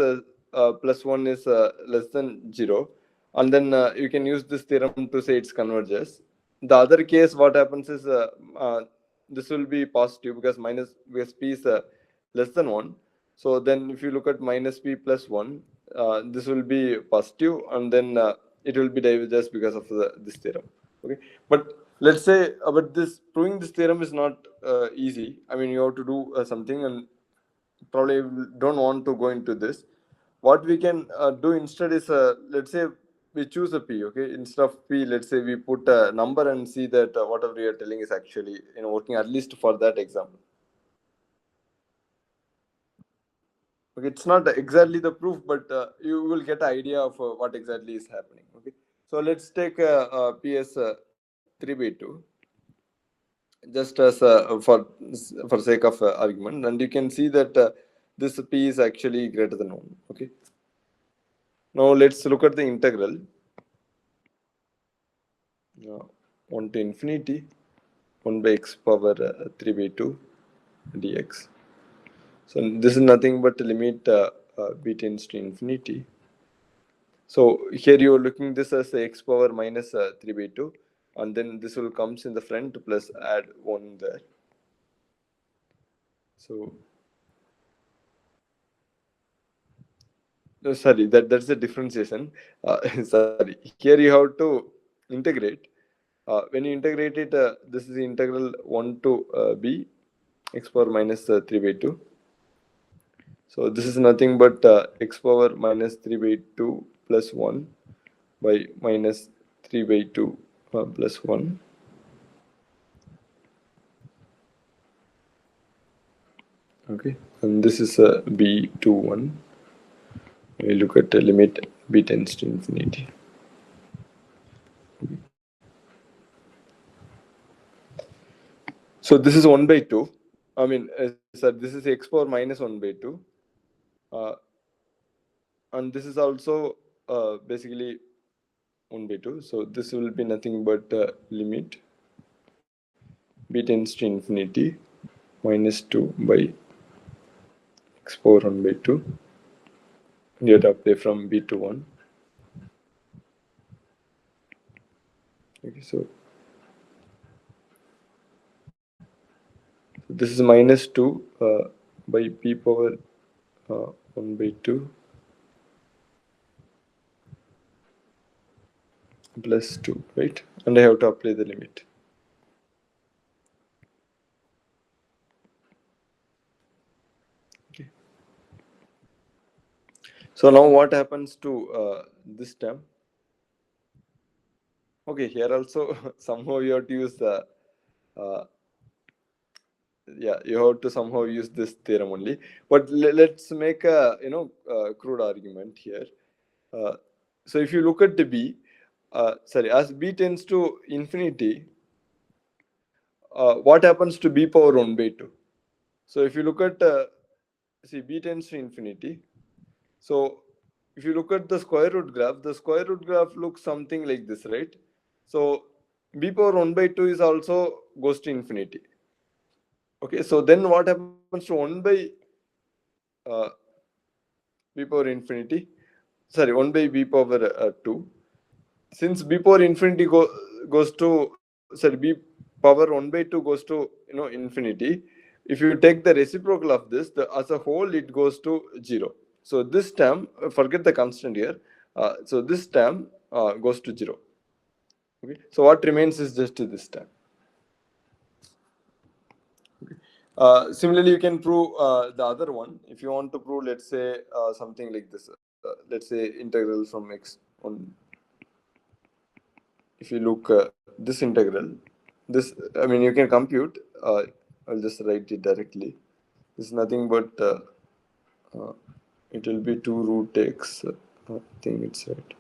plus 1 is less than 0, and then you can use this theorem to say it converges. The other case, what happens is this will be positive, because p is less than 1. So then if you look at minus p plus 1, this will be positive, and then it will be diverges because of this theorem. Okay, but let's say, but this proving this theorem is not easy. I mean, you have to do something, and probably don't want to go into this. What we can do instead is, let's say we choose a p. Okay, instead of p, let's say we put a number and see that whatever we are telling is actually working, at least for that example. Okay, it's not exactly the proof, but you will get an idea of what exactly is happening. Okay, so let's take p as 3 by 2, just as for sake of argument, and you can see that this p is actually greater than 1. Okay, now let's look at the integral. 1 to infinity 1 by x power 3 by 2 dx. So this is nothing but limit b tends to infinity. So here you are looking this as x power minus 3 by 2, and then this will comes in the front plus add 1 there. So no, sorry, that's the differentiation. Sorry, here you have to integrate. When you integrate it, this is integral 1 to b x power minus 3 by 2. So this is nothing but x power minus 3 by 2 plus 1 by minus 3 by 2 plus 1. Okay, and this is b to 1. We look at the limit b tends to infinity. So this is 1 by 2. I mean, sir, this is x power minus 1 by 2. Uh, and this is also basically 1 by 2. So this will be nothing but limit b tends to infinity minus 2 by x power 1 by 2. You have to apply from b to 1. Okay, so this is minus 2 by p power 1 by 2 plus 2, right? And I have to apply the limit. Okay. So now what happens to this term? Okay, here also somehow you have to use uh, yeah, you have to somehow use this theorem only. But let's make a crude argument here. Uh, so if you look at the b, as b tends to infinity, what happens to b power 1 by 2? So if you look at see, b tends to infinity. So if you look at the square root graph looks something like this, right? So b power 1 by 2 is also goes to infinity. Okay, so then what happens to 1 by uh, b power infinity? Sorry, 1 by b power 2. Since b power infinity goes to, sorry, b power 1 by 2 goes to infinity. If you take the reciprocal of this, as a whole, it goes to 0. So this term, forget the constant here. So this term goes to 0. Okay, so what remains is just this term. Similarly, you can prove the other one. If you want to prove, let's say, something like this. Let's say integral from x on. If you look this integral, this, I mean, you can compute. I'll just write it directly. This is nothing but uh, it will be 2 root x. I think it's right.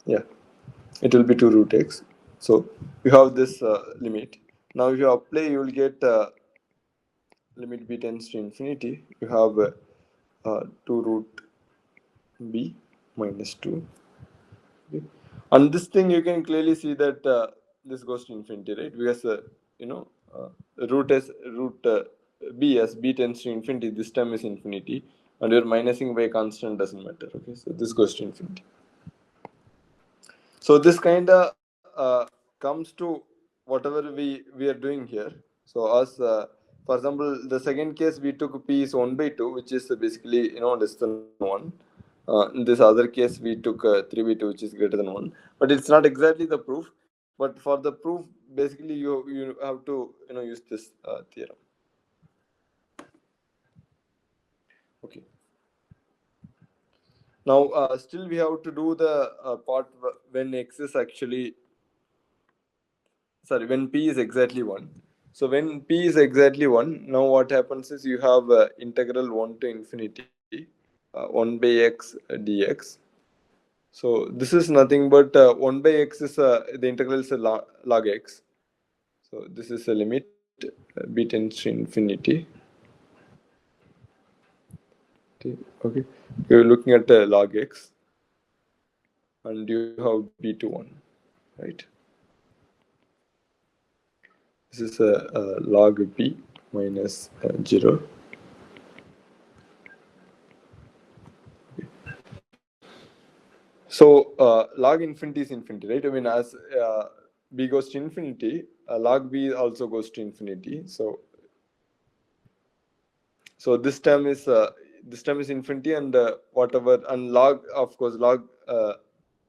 Yeah, it will be 2 root x. So you have this limit. Now if you apply, you will get limit b tends to infinity, you have 2 root b minus 2. Okay. And this thing you can clearly see that this goes to infinity, right? Because you know root b as b tends to infinity, this term is infinity, and you're minusing by a constant doesn't matter. Okay, so this goes to infinity. So this kind of comes to whatever we are doing here. So as for example, the second case we took p is 1 by 2, which is basically less than 1. In this other case we took 3 by 2, which is greater than 1. But it's not exactly the proof. But for the proof, basically you have to use this theorem. Okay. Now still we have to do the part when x is actually when p is exactly 1. So when p is exactly 1, now what happens is you have integral 1 to infinity 1 by x dx. So this is nothing but 1 by x is the integral is log x. So this is a limit b tends to infinity. Okay, you're looking at log x, and you have b to 1, right? This is a log b minus 0. So log infinity is infinity, right? I mean, as b goes to infinity, log b also goes to infinity. So this term is infinity, and whatever, and log, of course, log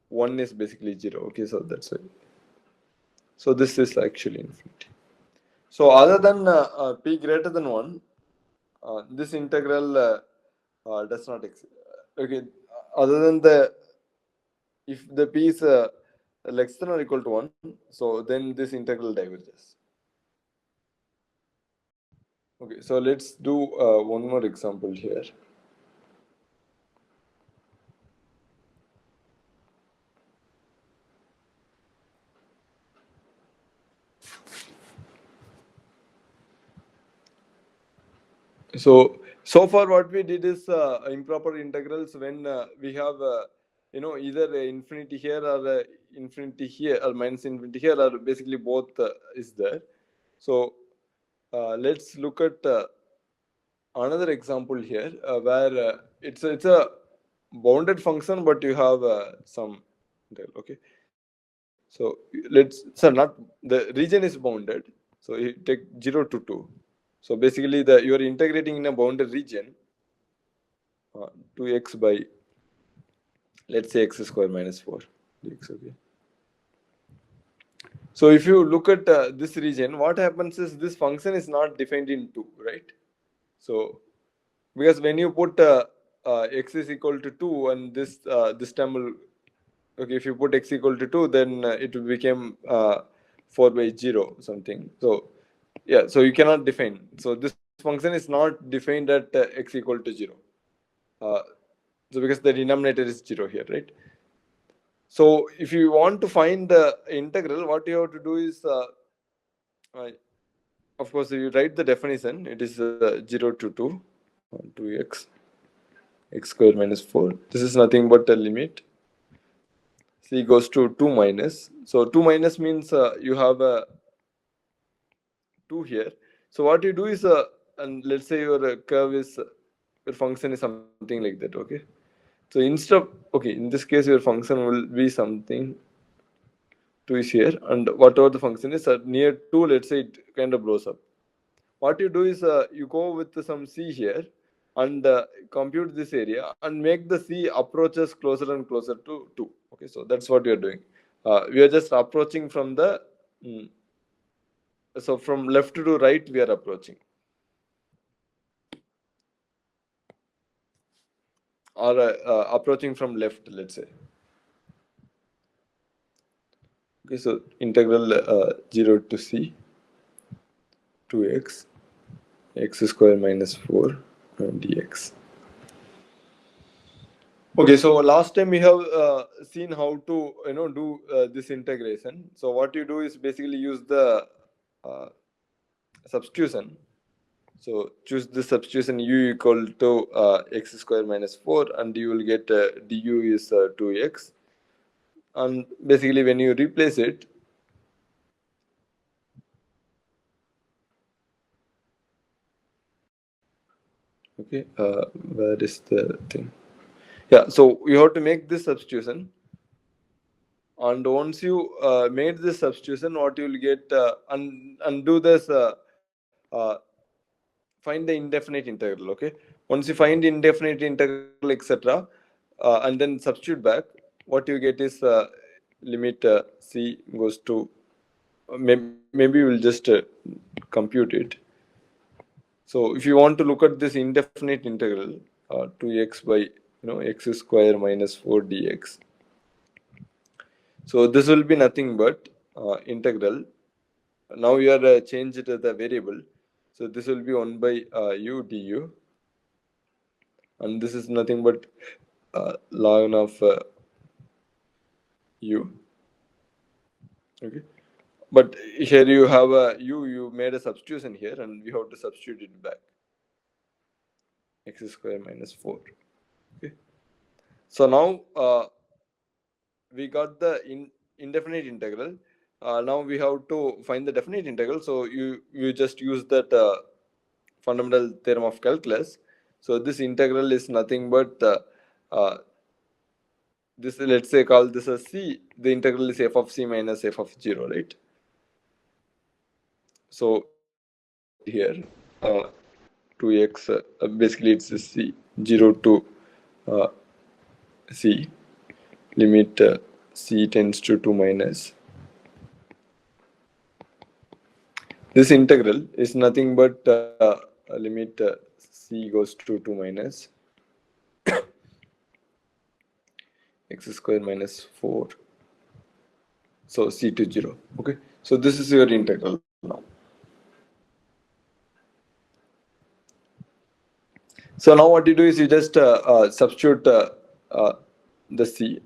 1 is basically 0. Okay, so that's it. So this is actually infinity. So other than p greater than 1, this integral does not exist. Okay, other than if the p is less than or equal to 1, so then this integral diverges. Okay, so let's do one more example here. So far what we did is improper integrals when we have either infinity here or infinity here or minus infinity here, or basically both is there. So let's look at another example here where it's a bounded function, but you have some okay. So not the region is bounded. So you take 0 to 2. So basically you are integrating in a bounded region 2x by, let's say, x square minus 4 dx. Okay. So if you look at this region, what happens is this function is not defined in 2, right? So because when you put x is equal to 2, and this term will, okay, if you put x equal to 2, then it will become 4 by 0 something. So yeah, so you cannot define. So this function is not defined at x equal to 0. So because the denominator is 0 here, right? So if you want to find the integral, what you have to do is, of course, you write the definition. It is 0 to 2, 2x, x square minus 4. This is nothing but a limit. C goes to 2 minus. So 2 minus means you have a 2 here. So what you do is, and let's say your curve is, your function is something like that, okay? So instead of, okay, in this case, your function will be something 2 is here, and whatever the function is near 2, let's say it kind of blows up. What you do is you go with some c here and compute this area and make the c approaches closer and closer to 2. Okay, so that's what we are doing. We are just approaching from the so from left to right we are approaching, or approaching from left, let's say. Okay, so integral 0 to c 2x x square minus 4 dx. Okay, so last time we have seen how to do this integration. So what you do is basically use the substitution. So choose the substitution u equal to x square minus 4, and you will get du is 2x. And basically when you replace it, okay, where is the thing? Yeah, so you have to make this substitution, and once you made this substitution, what you will get, undo this, find the indefinite integral. Okay, once you find indefinite integral, etc., and then substitute back, what you get is limit c goes to, maybe we will just compute it. So if you want to look at this indefinite integral, 2x by x square minus 4 dx. So this will be nothing but integral. Now you are changed the variable. So this will be 1 by u du, and this is nothing but ln of u. Okay, but here you have a you made a substitution here, and we have to substitute it back, x square minus 4. Okay, so now we got the indefinite integral. Now we have to find the definite integral. So you just use that fundamental theorem of calculus. So this integral is nothing but uh, this, let's say, call this as c. The integral is f of c minus f of 0, right? So here 2x, basically it's a c 0 to uh, c, limit c tends to 2 minus. This integral is nothing but limit c goes to 2 minus x square minus 4. So c to 0. Okay. So this is your integral now. So now what you do is you just substitute uh, the c,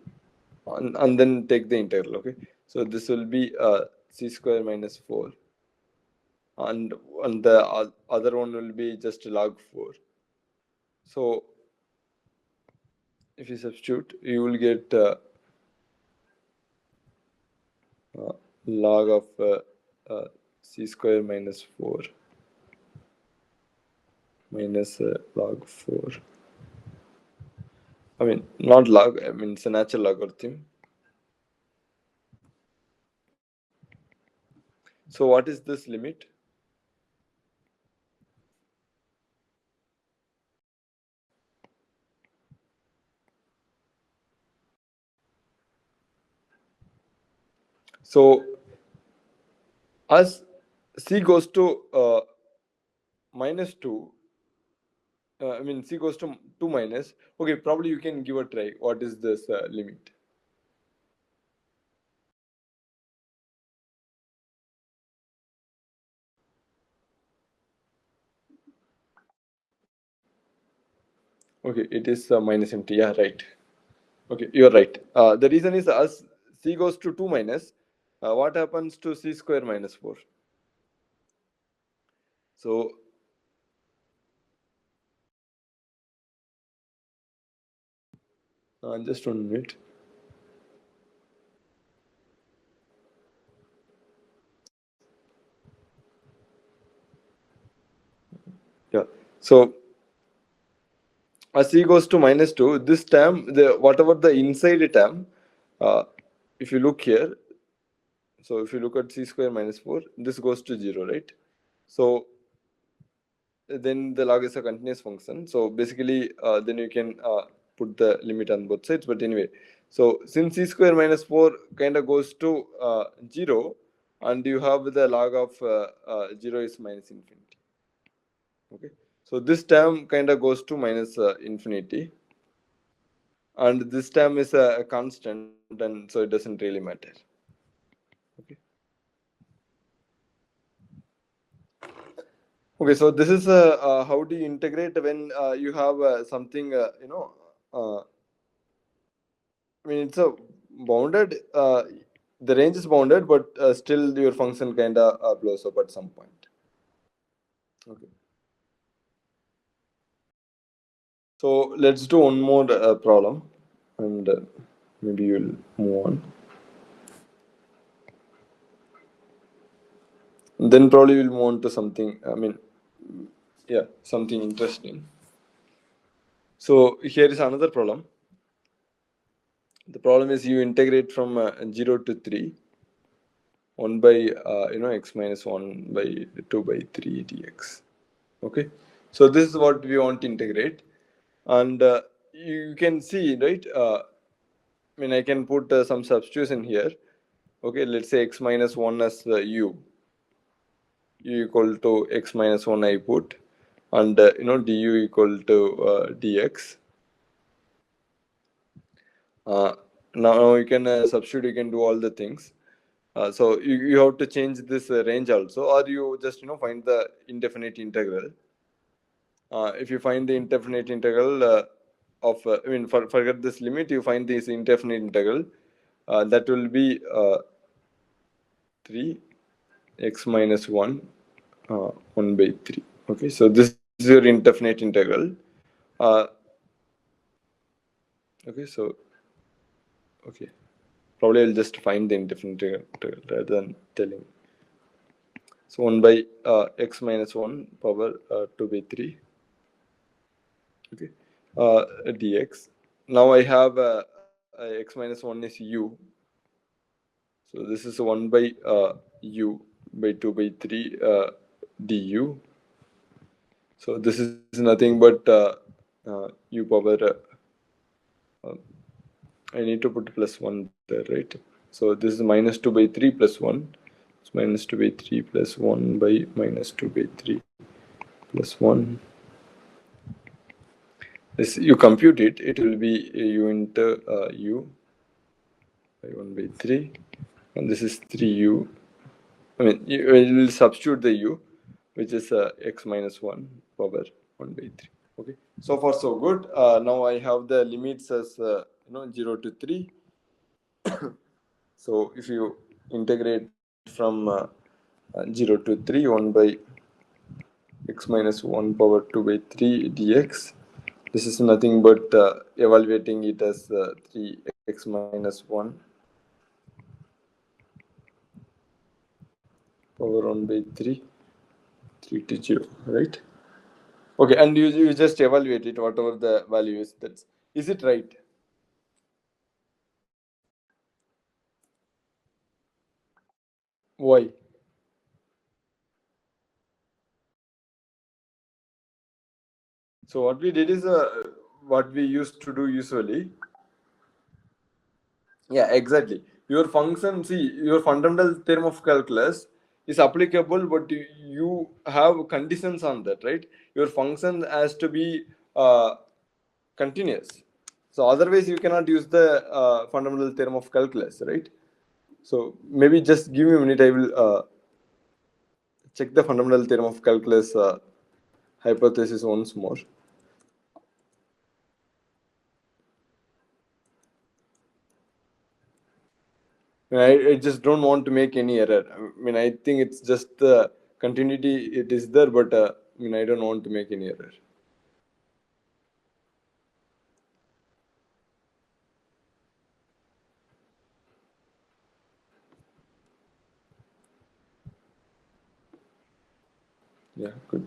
and then take the integral. Okay. So this will be c square minus 4, and the other one will be just log 4. So if you substitute, you will get log of c square minus 4 minus log 4. I mean, not log, I mean, it's a natural logarithm. So what is this limit? So as c goes to minus 2, I mean, c goes to 2 minus. Okay, probably you can give a try. What is this limit? Okay, it is minus empty. Yeah, right. Okay, you're right. The reason is as c goes to 2 minus, what happens to c square minus 4? So just 1 minute. Yeah. So as c goes to minus 2, this term, the whatever the inside term, uh, if you look here, so if you look at c square minus 4, this goes to 0, right? So then the log is a continuous function. So basically, then you can put the limit on both sides. But anyway, so since c square minus 4 kind of goes to 0, and you have the log of 0 is minus infinity. Okay, so this term kind of goes to minus infinity, and this term is a constant, and so it doesn't really matter. Okay. Okay, so this is how do you integrate when you have something, uh, I mean, it's a bounded, the range is bounded, but still your function kind of blows up at some point. Okay. So let's do one more problem, and maybe you'll move on. Then probably we'll move on to something. I mean, yeah, something interesting. So here is another problem. The problem is you integrate from 0 to 3, 1 by x minus 1 by 2 by 3 dx. Okay, so this is what we want to integrate, and you can see, right? I mean, I can put some substitution here. Okay, let's say x minus 1 as u equal to x minus 1 I put, and du equal to dx. Now you can substitute, you can do all the things. So you have to change this range also, or you just find the indefinite integral. If you find the indefinite integral of I mean, forget this limit, you find this indefinite integral, that will be 3 x minus 1 1 by 3. Okay, so this is your indefinite integral. uh, okay, so okay, probably I'll just find the indefinite integral rather than telling. So 1 by x minus 1 power 2 by 3. Okay, dx. Now I have x minus 1 is u. So this is 1 by u by 2 by 3 du. So this is nothing but u power. I need to put plus 1 there, right? So this is minus 2 by 3 plus 1. It's minus 2 by 3 plus 1 by minus 2 by 3 plus 1. This, you compute it, it will be u into u by 1 by 3. And this is 3u. I mean, you will substitute the u, which is x minus 1 power 1 by 3. Okay, so far so good. Now I have the limits as 0 to 3. So if you integrate from 0 to 3, 1 by x minus 1 power 2 by 3 dx, this is nothing but evaluating it as 3x minus 1 power 1 by 3, 3 to 0, right? Okay, and you just evaluate it, whatever the value is. Is it right? Why? So what we did is what we used to do usually. Yeah, exactly. Your function, see, your fundamental theorem of calculus is applicable, but you have conditions on that, right? Your function has to be continuous. So otherwise, you cannot use the fundamental theorem of calculus, right? So maybe just give me a minute. I will check the fundamental theorem of calculus hypothesis once more. I just don't want to make any error. I mean, I think it's just the continuity. It is there, but I mean, I don't want to make any error. Yeah, good.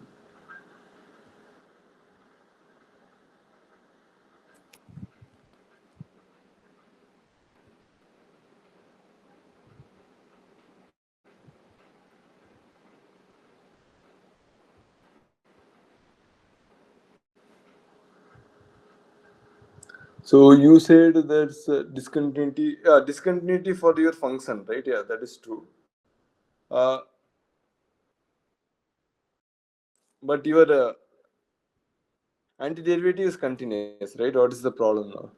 So you said there's discontinuity for your function, right? Yeah, that is true. Uh, but your antiderivative is continuous, right? What is the problem now?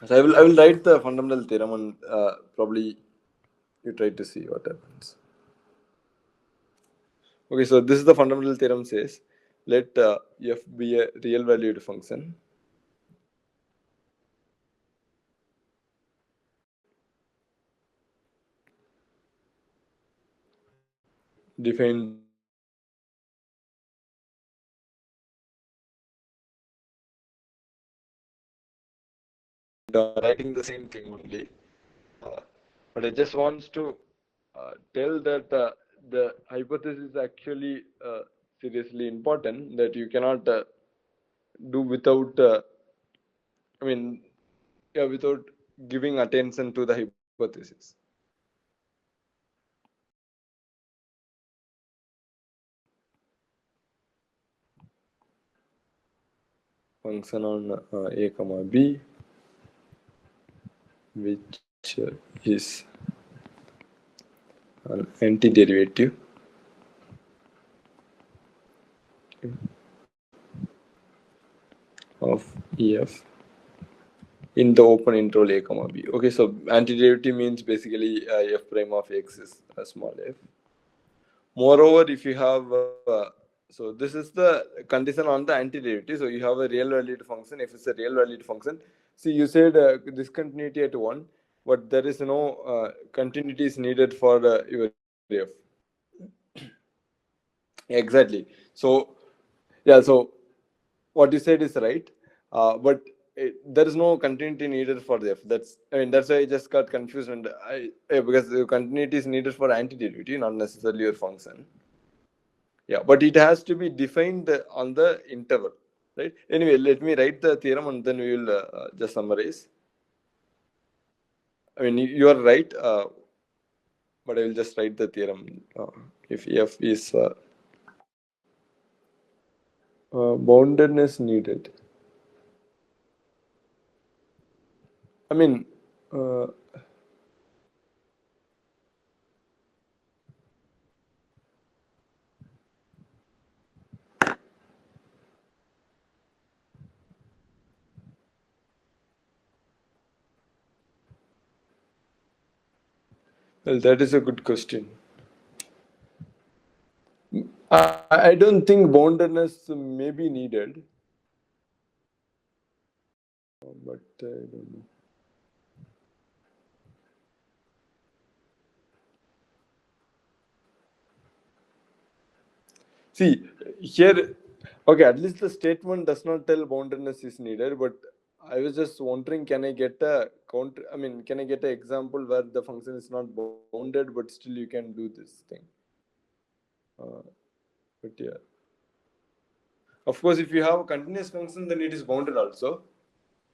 So I will write the fundamental theorem, and probably you try to see what happens. Okay, so this is the fundamental theorem says, let f be a real valued function. define the writing the same thing only. Uh, but I just wants to tell that the hypothesis is actually seriously important, that you cannot do without, I mean, yeah, without giving attention to the hypothesis. Function on a comma b, which is an antiderivative of EF in the open interval a comma b. Okay, so antiderivative means basically f prime of x is a small f. Moreover, if you have, so this is the condition on the antiderivative. So you have a real valued function. If it's a real valued function, see, you said discontinuity at 1, but there is no continuity is needed for your f. Exactly. So, yeah, so what you said is right, but there is no continuity needed for the f. That's why I just got confused, and because the continuity is needed for antiderivative, not necessarily your function. Yeah, but it has to be defined on the interval, right? Anyway, let me write the theorem and then we will just summarize. I mean, you are right, but I will just write the theorem. If f is boundedness needed. I mean, uh, well, that is a good question. I don't think boundedness may be needed, but I don't know. See, here, okay, at least the statement does not tell boundedness is needed, but I was just wondering, can I get a counter? I mean, can I get an example where the function is not bounded, but still you can do this thing? Uh, but yeah, of course, if you have a continuous function, then it is bounded also.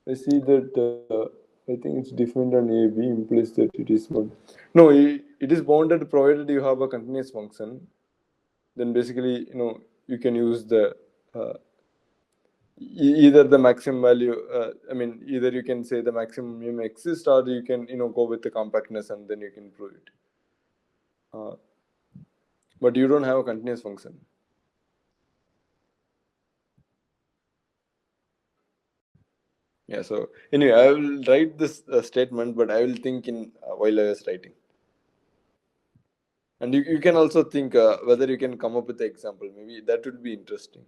I see that I think it's defined on a b implies that it is bounded. No, it is bounded provided you have a continuous function. Then basically, you can use the uh, either the maximum value. I mean, either you can say the maximum exists, or you can go with the compactness and then you can prove it. Uh, but you don't have a continuous function. Yeah. So anyway, I will write this statement, but I will think in while I was writing. And you can also think whether you can come up with the example. Maybe that would be interesting.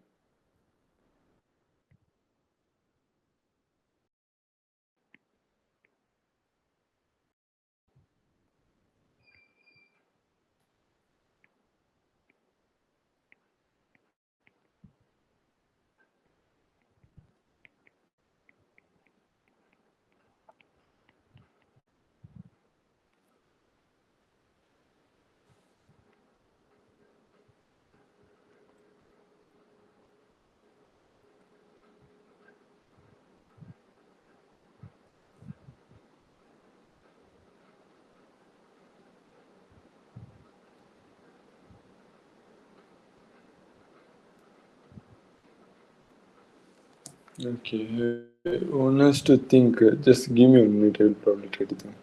Okay. Honest to think. Just give me a minute. I will probably try to think.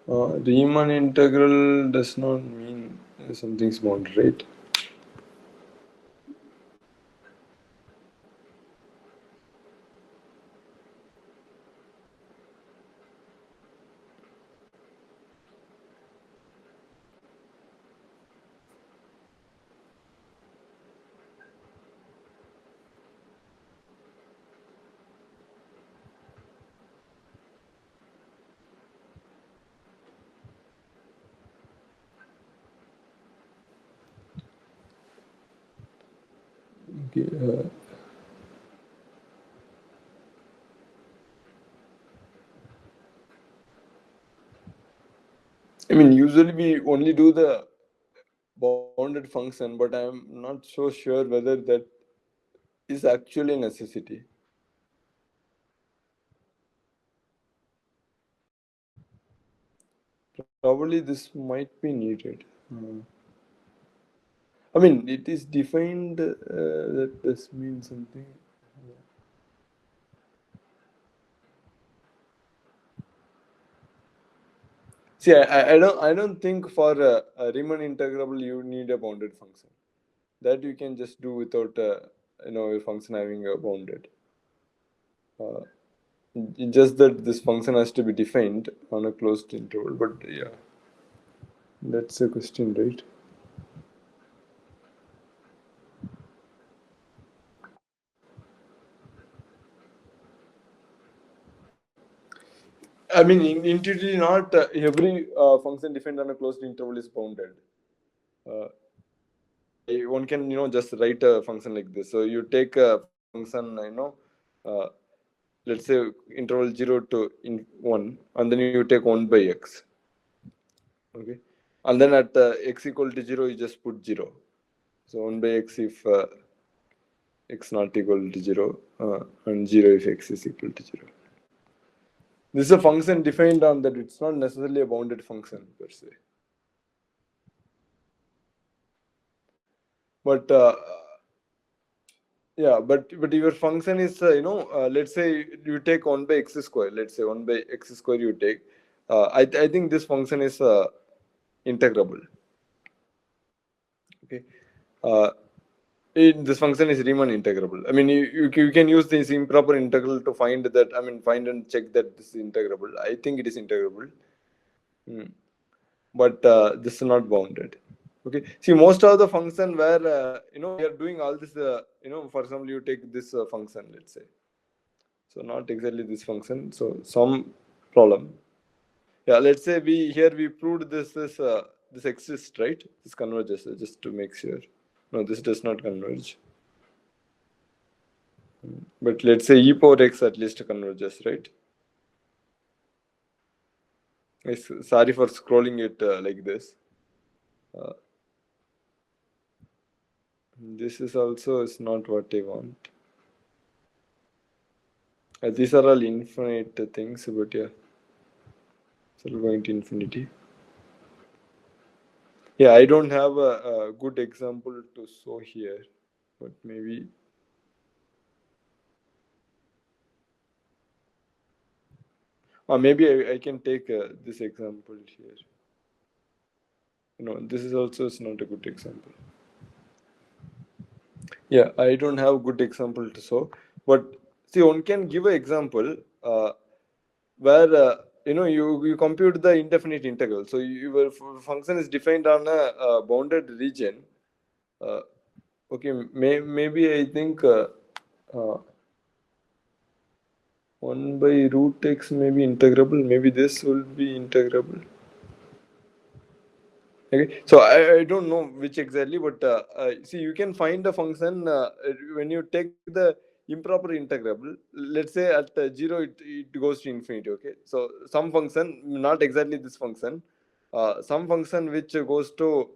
Riemann integral does not mean something's bounded, right? Okay. I mean, usually we only do the bounded function, but I'm not so sure whether that is actually a necessity. Probably this might be needed. I mean, it is defined that this means something. See, I don't think for a Riemann integrable you need a bounded function. That you can just do without a function having a bounded. Uh, just that this function has to be defined on a closed interval. But yeah, that's a question, right? I mean, intuitively, not every function defined on a closed interval is bounded. Uh, one can just write a function like this. So you take a function uh, let's say interval 0 to 1, and then you take 1 by x. Okay, and then at x equal to 0 you just put 0. So 1 by x if x not equal to 0, and 0 if x is equal to 0. This is a function defined on that. It's not necessarily a bounded function per se. But yeah, but your function is let's say you take 1 by x square. Let's say 1 by x square you take. I think this function is integrable. Okay. Uh, this function is Riemann integrable. I mean, you can use this improper integral to find that. I mean, find and check that this is integrable. I think it is integrable. Hmm. But this is not bounded. Okay. See, most of the function where we are doing all this. For example, you take this function. Let's say. So not exactly this function. So some problem. Yeah. Let's say we proved this exists, right? This converges just to make sure. No, this does not converge. But let's say e power x at least converges, right? Sorry for scrolling it like this. Uh, this is also is not what I want. These are all infinite things, but yeah, it's all going to infinity. Yeah, I don't have a good example to show here, but maybe. Or maybe I can take this example here. This is also is not a good example. Yeah, I don't have good example to show, but see, one can give an example where you compute the indefinite integral. So your function is defined on a bounded region. Uh, okay, maybe I think uh, 1 by root x may be integrable. Maybe this will be integrable. Okay, so I don't know which exactly, but see, you can find a function when you take the improper integrable. Let's say at 0 it goes to infinity. Okay, so some function, not exactly this function, some function which goes to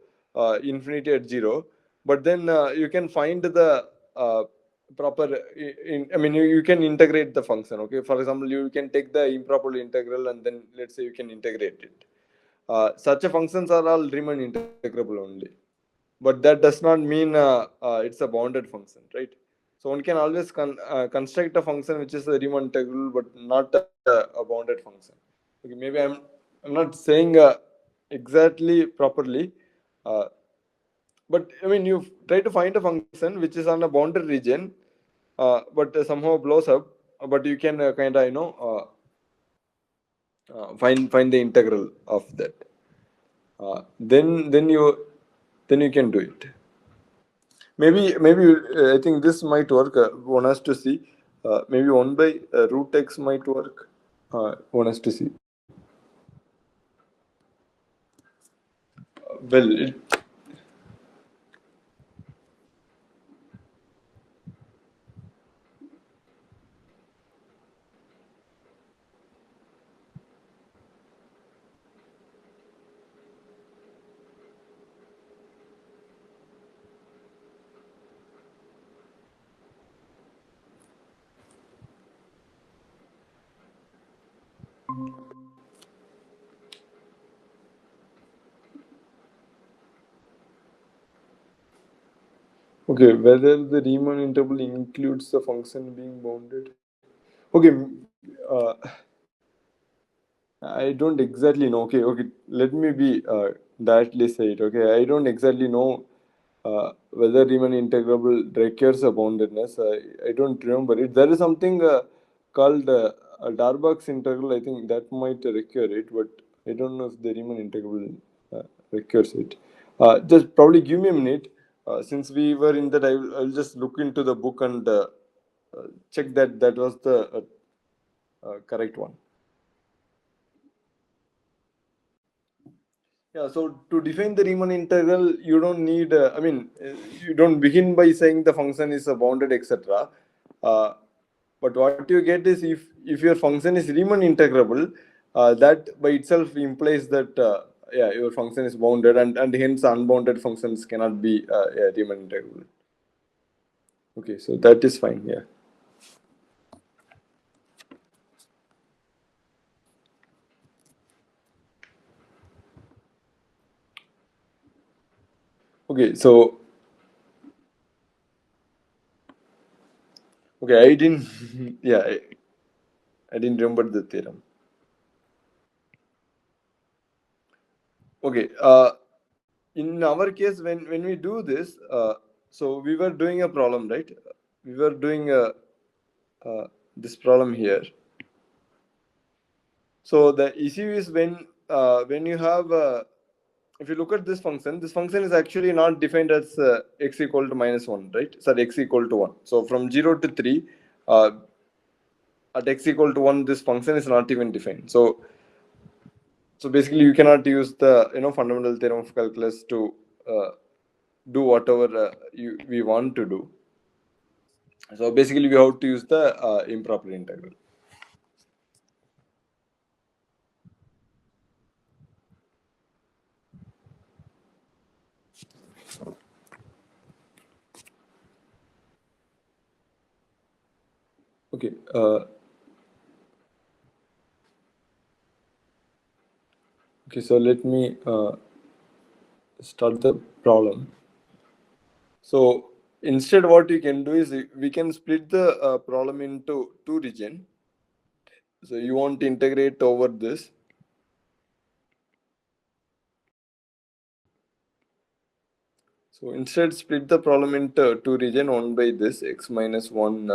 infinity at 0, but then you can find the proper. I mean, you can integrate the function. Okay, for example, you can take the improper integral and then let's say you can integrate it. Such a functions are all Riemann integrable only, but that does not mean it's a bounded function, right? So one can always construct a function which is a Riemann integral, but not a bounded function. Okay, maybe I'm not saying exactly properly, uh, but I mean you try to find a function which is on a bounded region, but somehow blows up, but you can kind of find the integral of that. Then you can do it. Maybe I think this might work. One has to see. Maybe 1 by root x might work. One has to see. Well, Okay, whether the Riemann interval includes the function being bounded. Okay, I don't exactly know. Okay, let me be directly say it. Okay, I don't exactly know whether Riemann integral requires a boundedness. I don't remember it. There is something called a Darbach's integral. I think that might require it, but I don't know if the Riemann integral requires it. Just probably give me a minute. Since we were in that, I'll just look into the book and check that that was the correct one. Yeah, so to define the Riemann integral, you don't need, you don't begin by saying the function is bounded, etc. Uh, but what you get is if your function is Riemann integrable, that by itself implies that yeah, your function is bounded, and hence unbounded functions cannot be yeah, Riemann integrable. Okay, so that is fine. Yeah. Okay, so okay, I didn't, yeah, I didn't remember the theorem. Okay, in our case, when we do this, so we were doing a problem, right? We were doing this problem here. So the issue is when you have if you look at this function is actually not defined as x equal to minus one, right? So x equal to one. So from 0 to 3, uh, at x equal to one, this function is not even defined. So basically, you cannot use the fundamental theorem of calculus to uh, do whatever we want to do. So basically, we have to use the improper integral. Okay. Okay. So let me start the problem. So instead, what we can do is we can split the problem into two regions. So you want to integrate over this. So instead, split the problem into two region, one by this x minus 1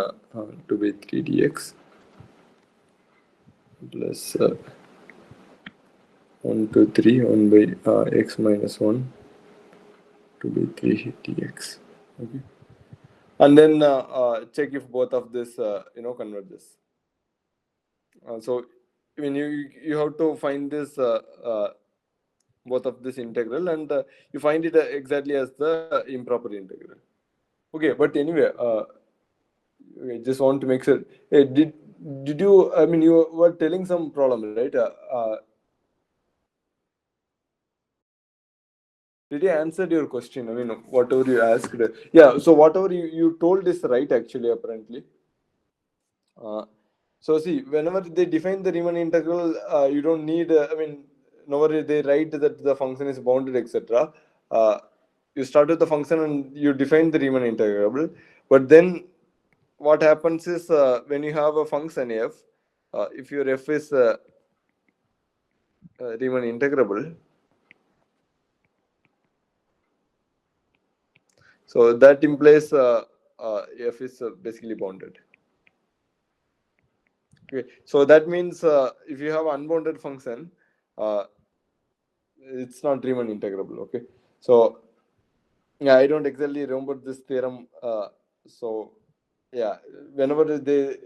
2 by 3 dx plus 1 2 3 1 by x minus 1 2 by 3 dx. Okay. And then check if both of this converges. So when you have to find this both of this integral, and you find it exactly as the improper integral. Okay, but anyway, I just want to make sure. Hey, did you? I mean, you were telling some problem, right? Did you answer your question? I mean, whatever you asked. Yeah. So whatever you told is right, actually, apparently. So see, whenever they define the Riemann integral, you don't need. Whenever they write that the function is bounded, etc. You start with the function and you define the Riemann integral. But then, what happens is when you have a function f, if your f is Riemann integrable, so that implies f is basically bounded. Okay, so that means if you have unbounded function, uh, it's not Riemann integrable. Okay, so yeah, I don't exactly remember this theorem. So yeah, whenever they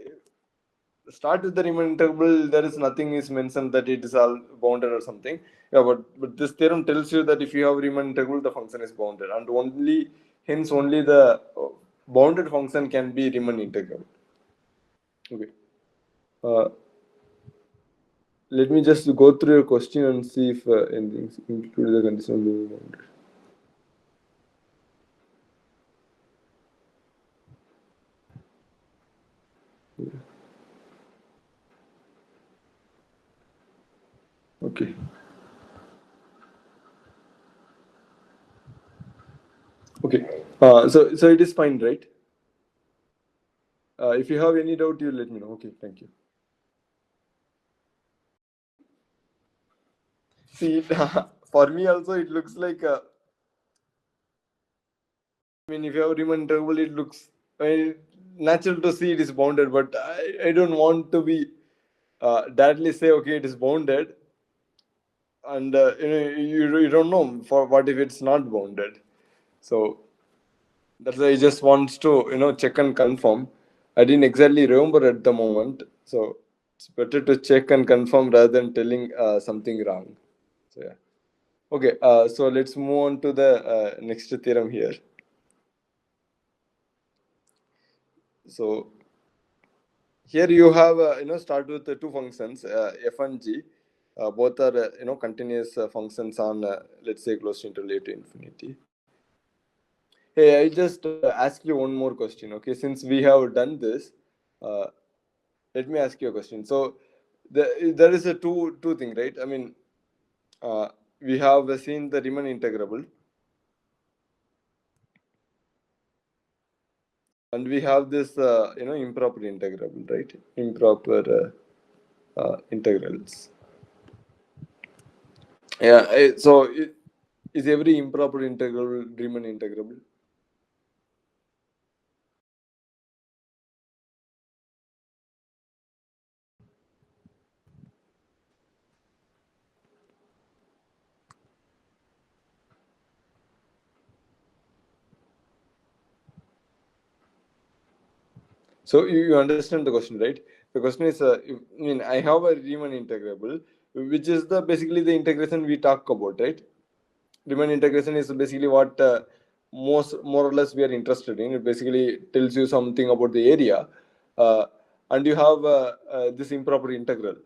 start with the Riemann integral, there is nothing is mentioned that it is all bounded or something. Yeah, but this theorem tells you that if you have Riemann integral, the function is bounded, and only the bounded function can be Riemann integral. Okay. Uh, Let me just go through your question and see if anything include the condition of being bounded. Okay. Okay. So it is fine, right? If you have any doubt, you let me know. Okay, thank you. See, for me also, it looks like. I mean, if you have Riemann interval, it looks natural to see it is bounded, but I don't want to be directly say okay, it is bounded, and you don't know for what if it's not bounded. So that's why I just wants to check and confirm. I didn't exactly remember at the moment, so it's better to check and confirm rather than telling something wrong. So yeah. Okay. So let's move on to the next theorem here. So here you have start with the two functions f and g. Both are continuous functions on let's say closed interval a to infinity. Hey, I just ask you one more question. Okay, since we have done this, uh, let me ask you a question. So there is a two thing, right? I mean, uh, we have seen the Riemann integrable, and we have this improper integrable, right? Improper integrals. Yeah. So is every improper integral Riemann integrable? So you understand the question, right? The question is, I mean, I have a Riemann integrable, which is the basically the integration we talk about, right? Riemann integration is basically what more or less we are interested in. It basically tells you something about the area, uh, and you have this improper integral.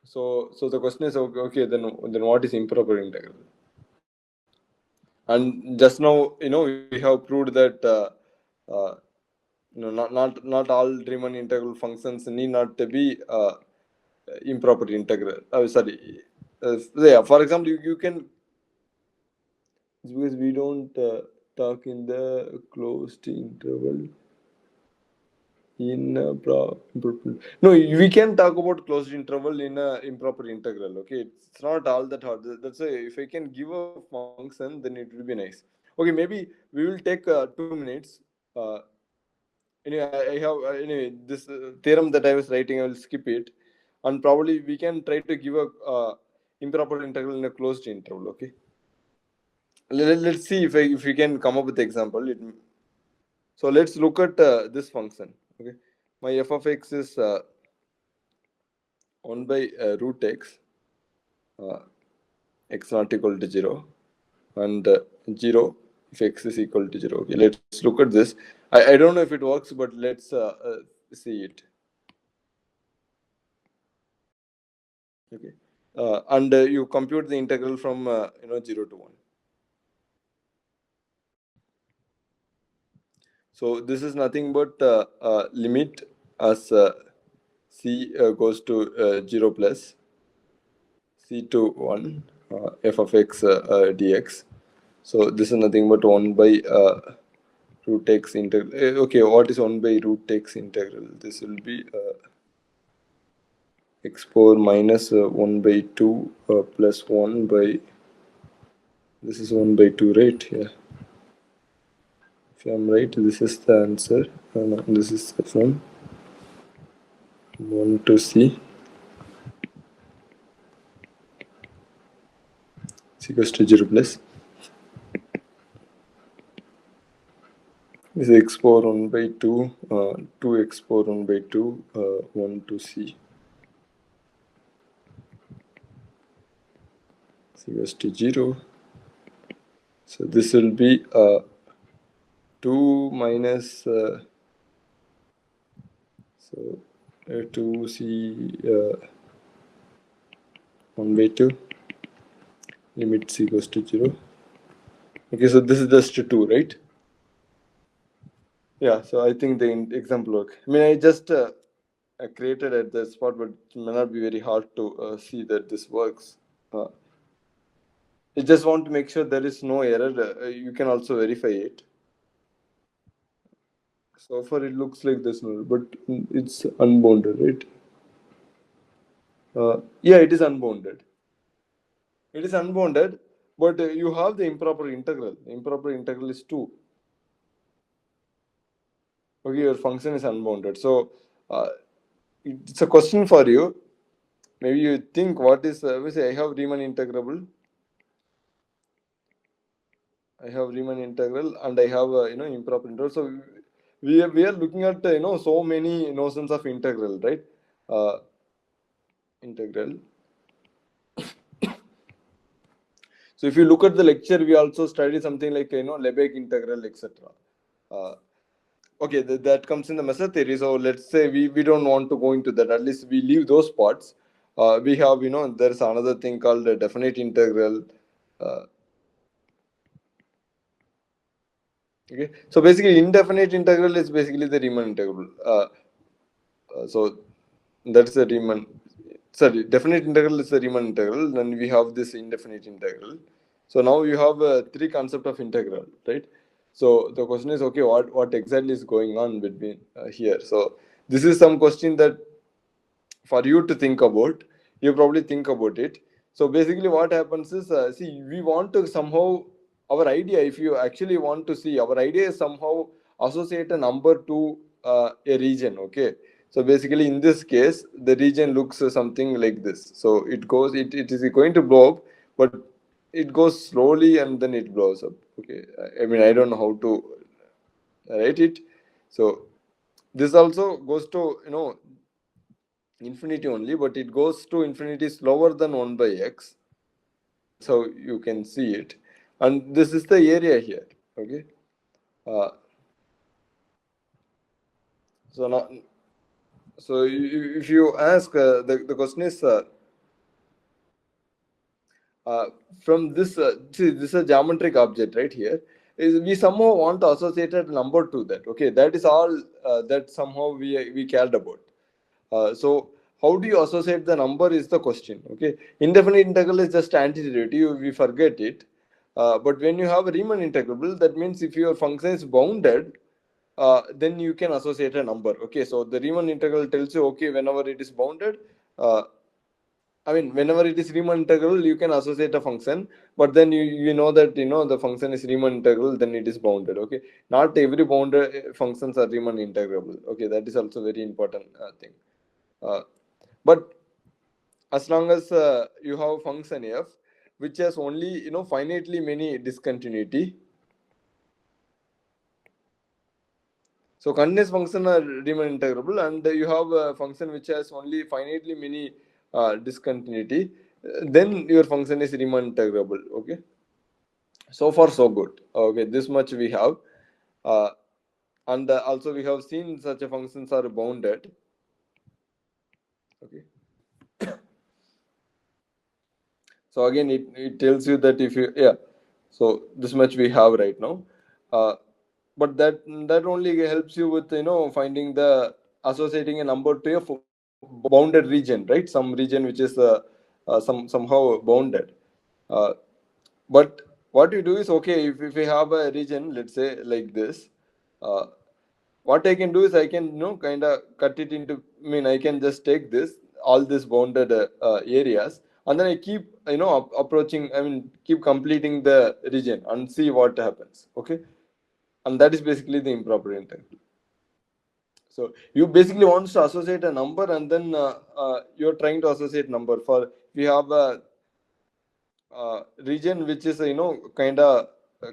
So the question is, okay, then what is improper integral? And just now, we have proved that not all Riemann integral functions need not to be improper integral. Sorry. Yeah. For example, you can because we don't talk in the closed interval in no, we can talk about closed interval in a improper integral. Okay, it's not all that hard. That's why if I can give a function, then it will be nice. Okay, maybe we will take 2 minutes. Uh, anyway, I have anyway this theorem that I was writing. I will skip it, and probably we can try to give a improper integral in a closed interval. Okay, let's see if we can come up with the example. So let's look at this function. Okay, my f of x is 1 by root x, uh, x not equal to 0, and 0 if x is equal to 0. Okay, let's look at this. I don't know if it works, but let's see it. Okay, and you compute the integral from 0 to 1. So this is nothing but limit as c goes to 0 plus c to 1 f of x dx. So this is nothing but 1 by root x integral. Okay, what is 1 by root x integral? This will be x power minus 1 by 2 plus 1 by, this is 1 by 2, right? Yeah. If I'm right, this is the answer. No, this is from 1 to c. C equals to 0 plus. This is x power 1 by 2, 2x power 1 by 2, 1 to c. C equals to 0. So this will be 2 minus so 2c 1 by 2 limit c goes to 0. Okay, so this is just 2, right? Yeah, so I think the example work. I mean, I just created at the spot, but it may not be very hard to see that this works. You just want to make sure there is no error. You can also verify it. So far, it looks like this, but it's unbounded, right? Yeah, it is unbounded. It is unbounded, but you have the improper integral. The improper integral is 2. Okay, your function is unbounded. So uh, it's a question for you. Maybe you think what is, we say I have Riemann integrable. I have Riemann integral and I have improper integral. So we are looking at so many notions of integral, right? Uh, Integral. So if you look at the lecture, we also study something like Lebesgue integral, etc. Uh, okay, that comes in the method theory. So let's say we don't want to go into that. At least we leave those parts. We have there's another thing called a definite integral. Uh, okay, so basically indefinite integral is basically the Riemann integral. So that's the Riemann. Sorry, definite integral is the Riemann integral. Then we have this indefinite integral. So now you have three concept of integral, right? So the question is, okay, what exactly is going on between here? So this is some question that for you to think about. You probably think about it. So basically what happens is, see, we want to somehow, our idea, if you actually want to see, our idea is somehow associate a number to a region. Okay, so basically in this case the region looks something like this. So it is going to blow up, but it goes slowly and then it blows up. Okay, I mean, I don't know how to write it. So this also goes to infinity only, but it goes to infinity slower than 1 by x. So you can see it, and this is the area here. Okay, uh, so now, so if you ask, the question is, uh, from this, see, this is a geometric object right here. Is we somehow want to associate a number to that. Okay, that is all that somehow we cared about. So how do you associate the number is the question. Okay, indefinite integral is just antiderivative. We forget it. But when you have a Riemann integrable, that means if your function is bounded, then you can associate a number. Okay, so the Riemann integral tells you, okay, whenever it is bounded, uh, I mean, whenever it is Riemann integral, you can associate a function, but then you know that the function is Riemann integral, then it is bounded. Okay, not every bounded functions are Riemann integrable. Okay, that is also very important thing. Uh, but as long as you have function f, which has only finitely many discontinuity. So continuous function are Riemann integrable, and you have a function which has only finitely many discontinuity. Then your function is Riemann integrable. Okay, so far so good. Okay, this much we have, uh, and also we have seen such a functions are bounded. Okay, so again it tells you that if you, yeah, so this much we have right now. Uh, but that only helps you with finding the associating a number to a bounded region, right? Some region which is somehow bounded. uh, but what you do is, okay, if we have a region, let's say like this, uh, what I can do is I can kind of cut it into, I mean, I can just take this, all these bounded areas, and then I keep approaching, I mean, keep completing the region and see what happens. Okay, and that is basically the improper integral. So you basically want to associate a number, and then you're trying to associate number. For if you have a region which is kind of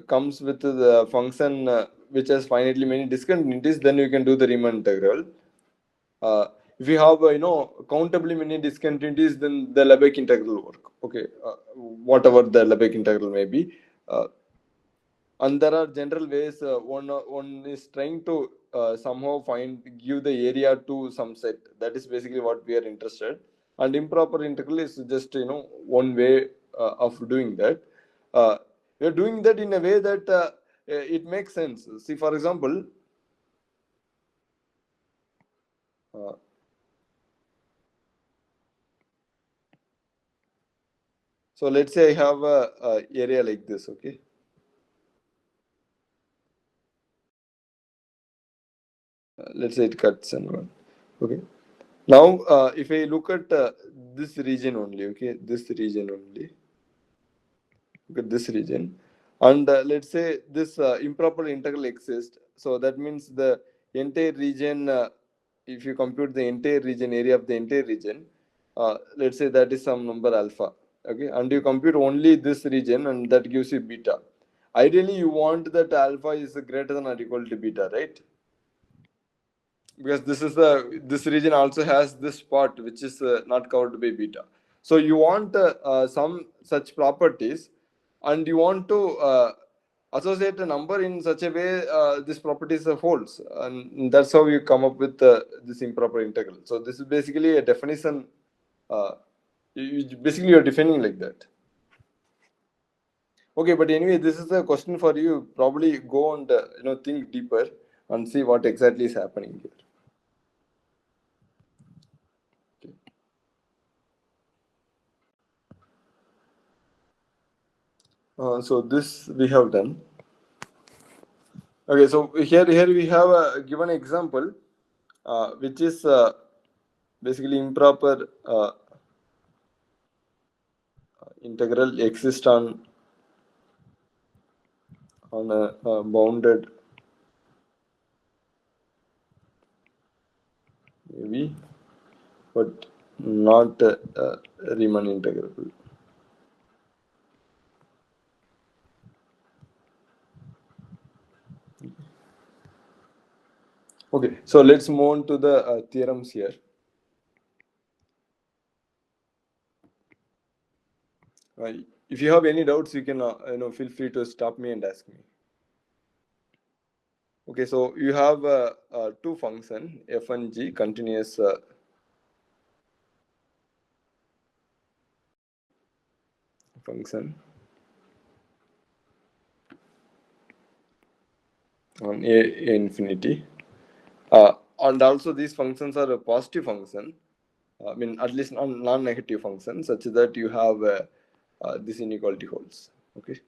comes with the function which has finitely many discontinuities, then you can do the Riemann integral. If you have countably many discontinuities, then the Lebesgue integral will work. Okay, whatever the Lebesgue integral may be. And there are general ways. One is trying to somehow give the area to some set. That is basically what we are interested. And improper integral is just one way of doing that. We are doing that in a way that it makes sense. See, for example, uh, So let's say I have a area like this, okay? Let's say it cuts and one. Okay. Now, if I look at this region only, okay, this region only, look at this region, and let's say this improper integral exists. So that means the entire region, if you compute the entire region, area of the entire region, let's say that is some number alpha, okay, and you compute only this region, and that gives you beta. Ideally, you want that alpha is greater than or equal to beta, right? Because this region also has this part which is not covered by beta. So you want some such properties, and you want to associate a number in such a way this properties holds, and that's how you come up with this improper integral. So this is basically a definition. uh, Basically you're defining like that. Okay, but anyway, this is a question for you. Probably go and think deeper and see what exactly is happening here. So this we have done. Okay, so here we have a given example, which is basically improper integral exist on a bounded maybe, but not Riemann integrable. Okay, so let's move on to the theorems here. If you have any doubts, you can feel free to stop me and ask me. Okay, so you have two function f and g continuous function on a infinity, and also these functions are a positive function. I mean, at least non-negative function, such that you have this inequality holds. Okay,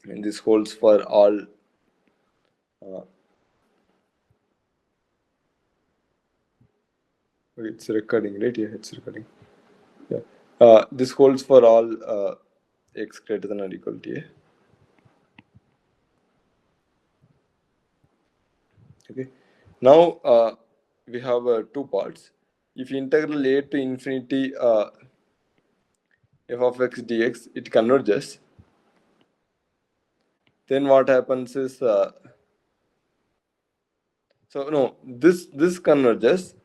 and this holds for all. It's recording, right? Yeah, it's recording. Yeah, this holds for all x greater than or equal to a. Okay, now we have two parts. If you integral a to infinity f of x dx, it converges. Then what happens is so no, this converges.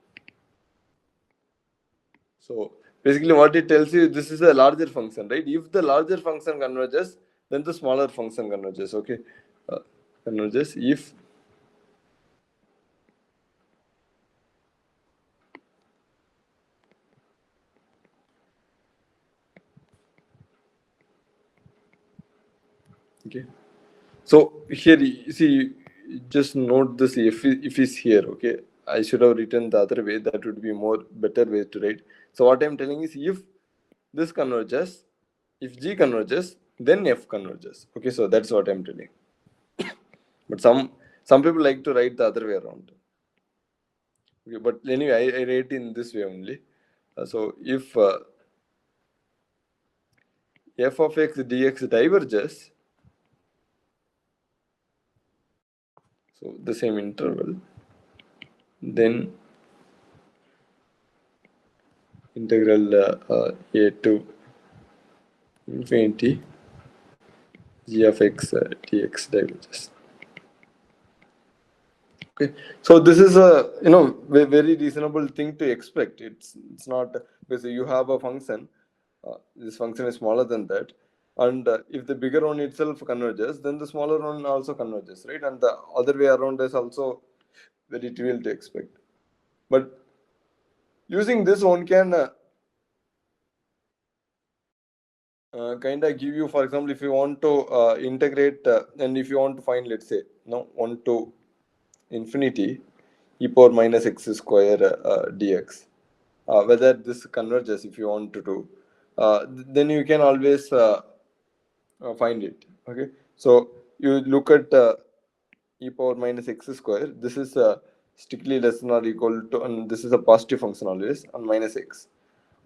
So basically, what it tells you, this is a larger function, right? If the larger function converges, then the smaller function converges. Okay, converges if okay. So here you see, just note this if is here. Okay, I should have written the other way. That would be more better way to write. So what I'm telling is, if this converges, if G converges, then F converges. Okay, so that's what I'm telling. But some people like to write the other way around. Okay, but anyway, I write in this way only. So if f of x dx diverges, so the same interval, then integral a to infinity g of x dx diverges. Okay, so this is a very reasonable thing to expect. It's not because you have a function. This function is smaller than that, and if the bigger one itself converges, then the smaller one also converges, right? And the other way around is also very trivial to expect. But using this, one can kind of give you, for example, if you want to integrate and if you want to find, let's say, 1 to infinity e power minus x square dx, whether this converges if you want to do. then you can always find it. Okay, so you look at e power minus x square. This is strictly less than or equal to, and this is a positive function always, and minus x.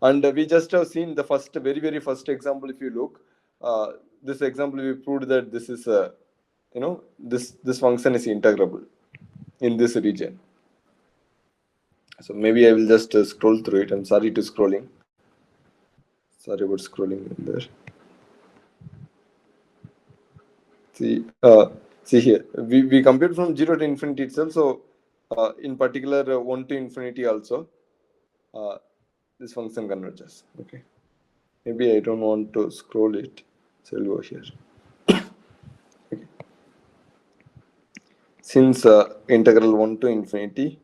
And we just have seen the first, very first example. If you look, this example we proved that this is this function is integrable in this region. So maybe I will just scroll through it. I'm sorry to scrolling. Sorry about scrolling in there. See, see here, we compute from 0 to infinity itself. So, in particular, 1 to infinity also, uh, this function converges. Okay. Maybe I don't want to scroll it. So, I'll go here. Okay. Since integral 1 to infinity,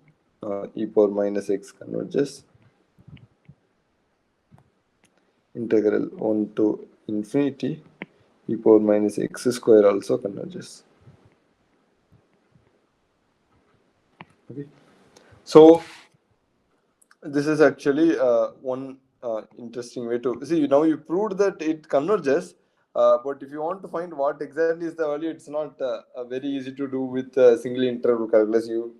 e power minus x converges. Integral 1 to infinity, e power minus x square also converges. Okay. So, this is actually one interesting way to see. Now you proved that it converges, but if you want to find what exactly is the value, it's not very easy to do with single interval calculus. You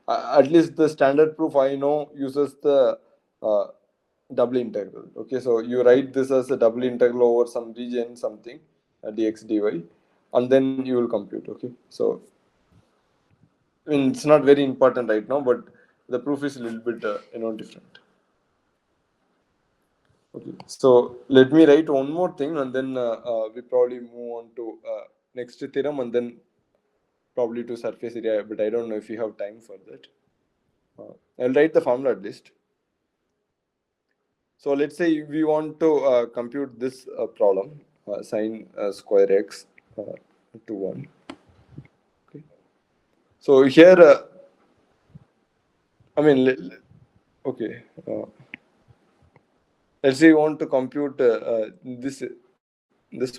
at least the standard proof I know uses the uh, double integral. Okay, so you write this as a double integral over some region something, dx dy, and then you will compute. Okay, so I mean it's not very important right now, but the proof is a little bit different. Okay, so let me write one more thing, and then we probably move on to next theorem, and then probably to surface area. But I don't know if you have time for that. I'll write the formula at least. So let's say we want to compute this problem, sine square x to 1. Okay. So here, I mean, okay. Let's say you want to compute this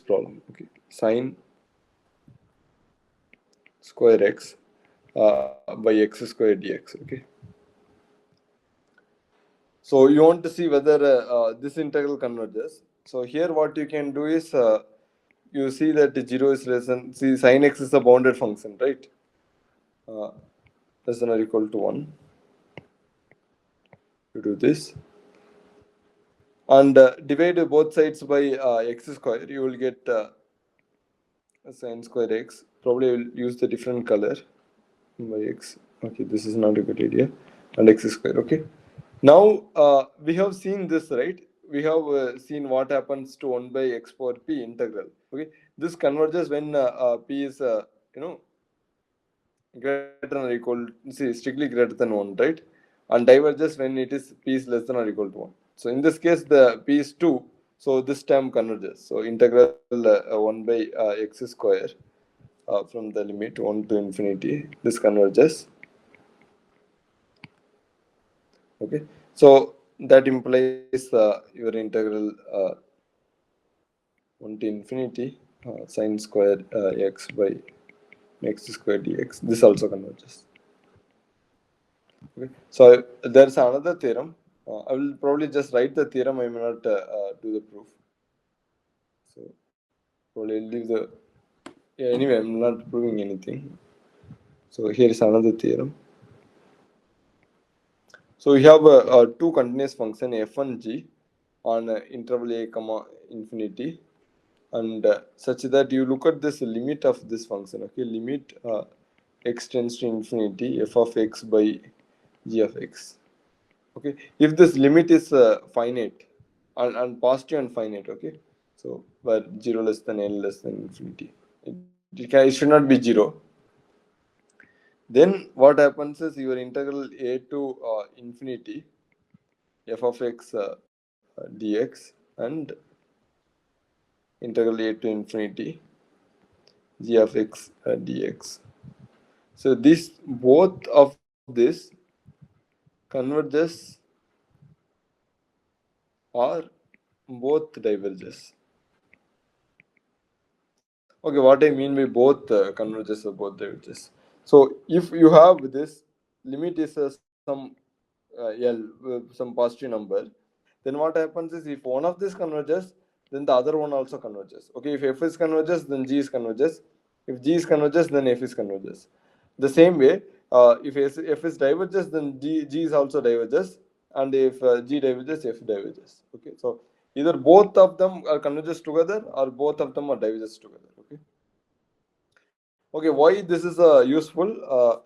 problem. Okay, sine square x by x square dx. Okay. So you want to see whether this integral converges. So here what you can do is you see that 0 is less than, see sin x is a bounded function, right? Less than or equal to 1. You do this. And divide both sides by x square. You will get sin square x. Probably I will use the different color by x. Okay, this is not a good idea. And x square. Okay. Now we have seen this, right? We have seen what happens to 1 by x power p integral. Okay, this converges when p is greater than or equal, see, strictly greater than 1, right? And diverges when it is p is less than or equal to 1. So in this case, the p is 2, so this term converges. So integral 1 by x square from the limit 1 to infinity, this converges. Okay, so that implies your integral 1 to infinity sine square x by x square dx. This also converges. Okay. So there's another theorem. I will probably just write the theorem. I may not do the proof. So probably I'll leave the. Yeah, anyway, I'm not proving anything. So here is another theorem. So we have two continuous function f and g on interval a comma infinity, and such that you look at this limit of this function. Okay, limit x tends to infinity f of x by g of x. Okay, if this limit is finite and positive and finite. Okay, so where 0 less than n less than infinity, it should not be 0. Then what happens is your integral a to infinity f of x dx and integral a to infinity g of x dx. So this, both of this converges or both diverges. Okay, what I mean by both converges or both diverges. So if you have this limit is some L, some positive number, then what happens is if one of these converges, then the other one also converges. Okay, if F is converges, then G is converges. If G is converges, then F is converges. The same way, if F is diverges, then G is also diverges, and if G diverges, F diverges. Okay, so either both of them are converges together, or both of them are diverges together. Okay. Okay, why this is useful?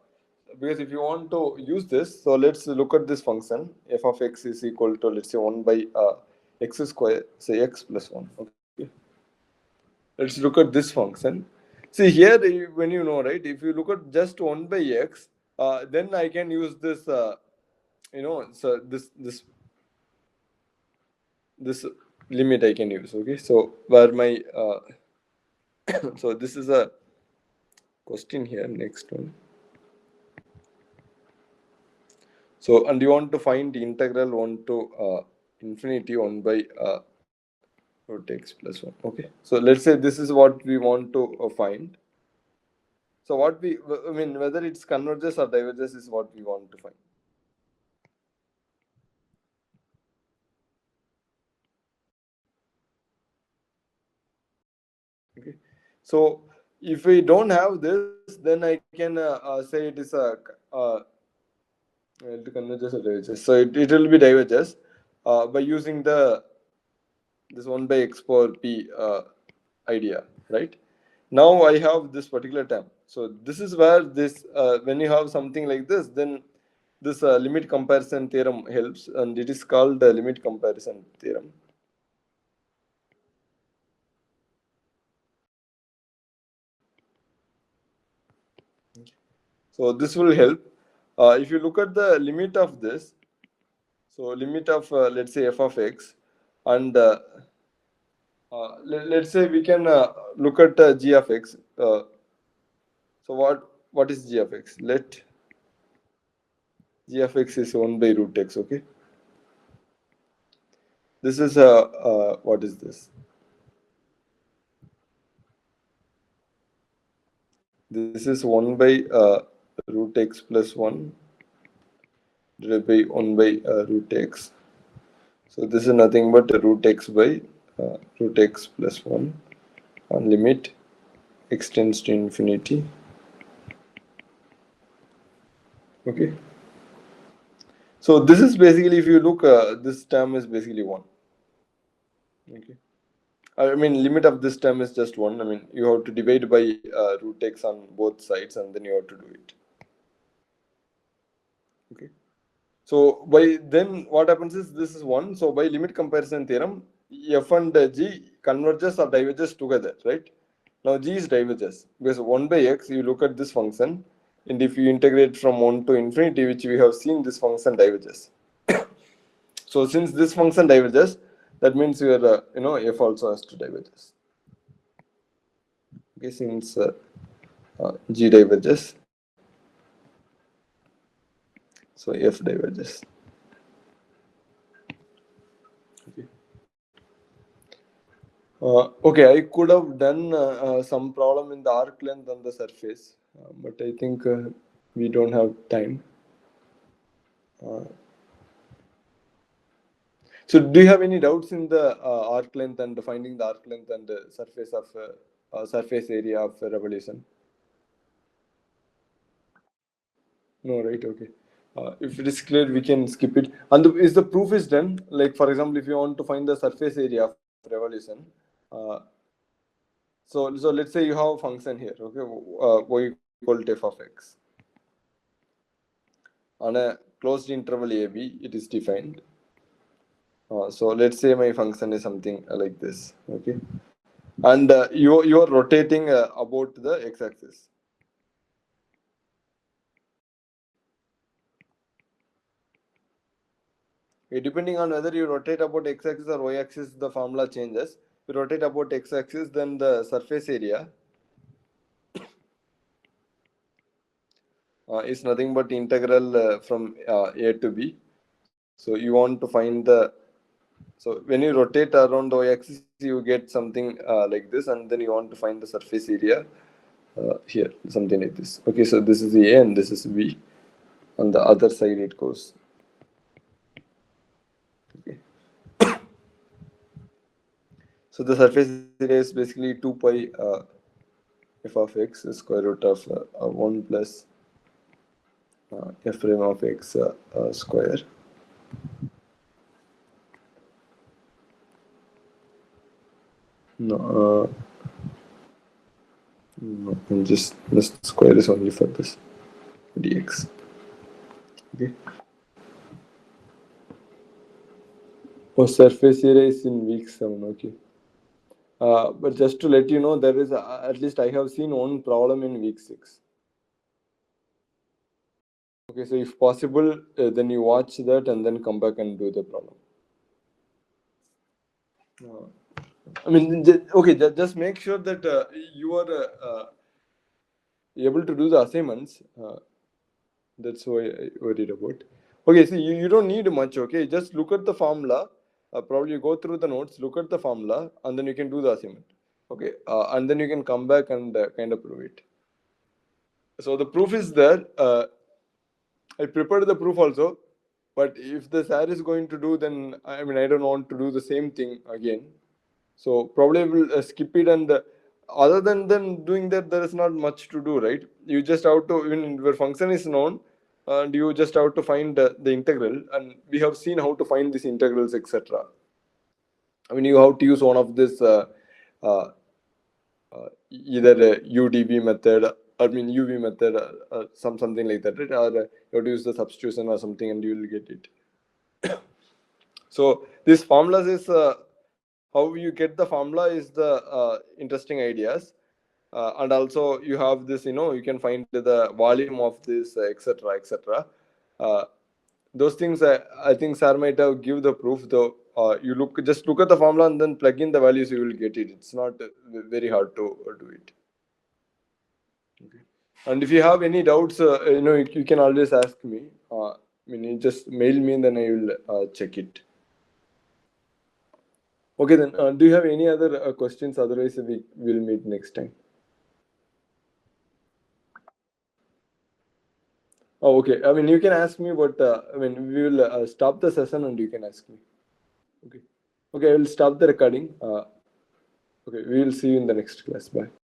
Because if you want to use this, so let's look at this function. F of x is equal to, let's say, 1 by x square, say x plus 1. Okay. Let's look at this function. See here, when you know, right, if you look at just 1 by x, then I can use this, so this limit I can use. Okay, so where my, so this is a question here, next one. So, and you want to find the integral 1 to infinity 1 by root x plus 1. Okay. So, let's say this is what we want to find. So, I mean, whether it's converges or diverges is what we want to find. Okay. So, if we don't have this, then I can say it is a it converges or diverges. So, it will be diverges by using this 1 by x power p idea, right? Now I have this particular term. So this is where this, when you have something like this, then this limit comparison theorem helps, and it is called the limit comparison theorem. So this will help. If you look at the limit of this, so limit of let's say f of x, and let's say we can look at g of x. So what is g of x? Let g of x is 1 by root x. Okay. This is what is this? This is 1 by root x plus 1 divided by 1 by root x. So this is nothing but root x by root x plus 1, and limit x tends to infinity. Okay. So this is basically, if you look, this term is basically 1. Okay. I mean, limit of this term is just 1. I mean, you have to divide by root x on both sides, and then you have to do it. Okay. So by then what happens is this is 1. So by limit comparison theorem, f and g converges or diverges together, right? Now g is diverges because 1 by x, you look at this function, and if you integrate from 1 to infinity, which we have seen, this function diverges. So since this function diverges, that means your f also has to diverges. Okay, since g diverges, so f diverges. Okay. Okay, I could have done some problem in the arc length on the surface, but I think we don't have time. So, do you have any doubts in the arc length and finding the arc length and the surface of surface area of revolution? No, right? Okay. If it is clear, we can skip it. And is the proof is done? Like, for example, if you want to find the surface area of revolution, uh, so let's say you have a function here, okay, y equal to f of x. On a closed interval AB, it is defined. So let's say my function is something like this, okay, and you are rotating about the x-axis. Okay, depending on whether you rotate about x-axis or y-axis, the formula changes. If you rotate about x-axis, then the surface area is nothing but integral from a to b. So you want to find the, so when you rotate around the y-axis, you get something like this, and then you want to find the surface area here, something like this. Okay, so this is a and this is b. On the other side, it goes. Okay. So the surface area is basically 2 pi f of x square root of 1 plus f prime of x square. No, no, and just the square is only for this dx. Okay. Oh, surface area is in week 7. Okay. But just to let you know, there is at least I have seen one problem in week 6. Okay, so if possible, then you watch that and then come back and do the problem. I mean, okay, just make sure that you are able to do the assignments. That's why I worried about. Okay, so you don't need much, okay? Just look at the formula. Probably go through the notes, look at the formula, and then you can do the assignment. Okay, and then you can come back and kind of prove it. So the proof is there. I prepared the proof also, but if the SAR is going to do, then I mean I don't want to do the same thing again. So probably will skip it, and other than doing that, there is not much to do, right? You just have to, when your function is known, and you just have to find the integral, and we have seen how to find these integrals, etc. I mean, you have to use one of this uh, either a UDV method, I mean UV method, something like that, right? Or you have to use the substitution or something, and you will get it. So these formulas is how you get the formula is the interesting ideas, and also you have this, you can find the volume of this, etc., etc. Uh, those things I think sir might have give the proof though. You just look at the formula and then plug in the values, you will get it. It's not very hard to do it. Okay. And if you have any doubts, you can always ask me. I mean, you just mail me and then I will check it. Okay, then do you have any other questions? Otherwise, we will meet next time. Oh, okay. I mean, you can ask me, but I mean, we will stop the session and you can ask me. Okay. Okay, I will stop the recording. Okay, we will see you in the next class. Bye.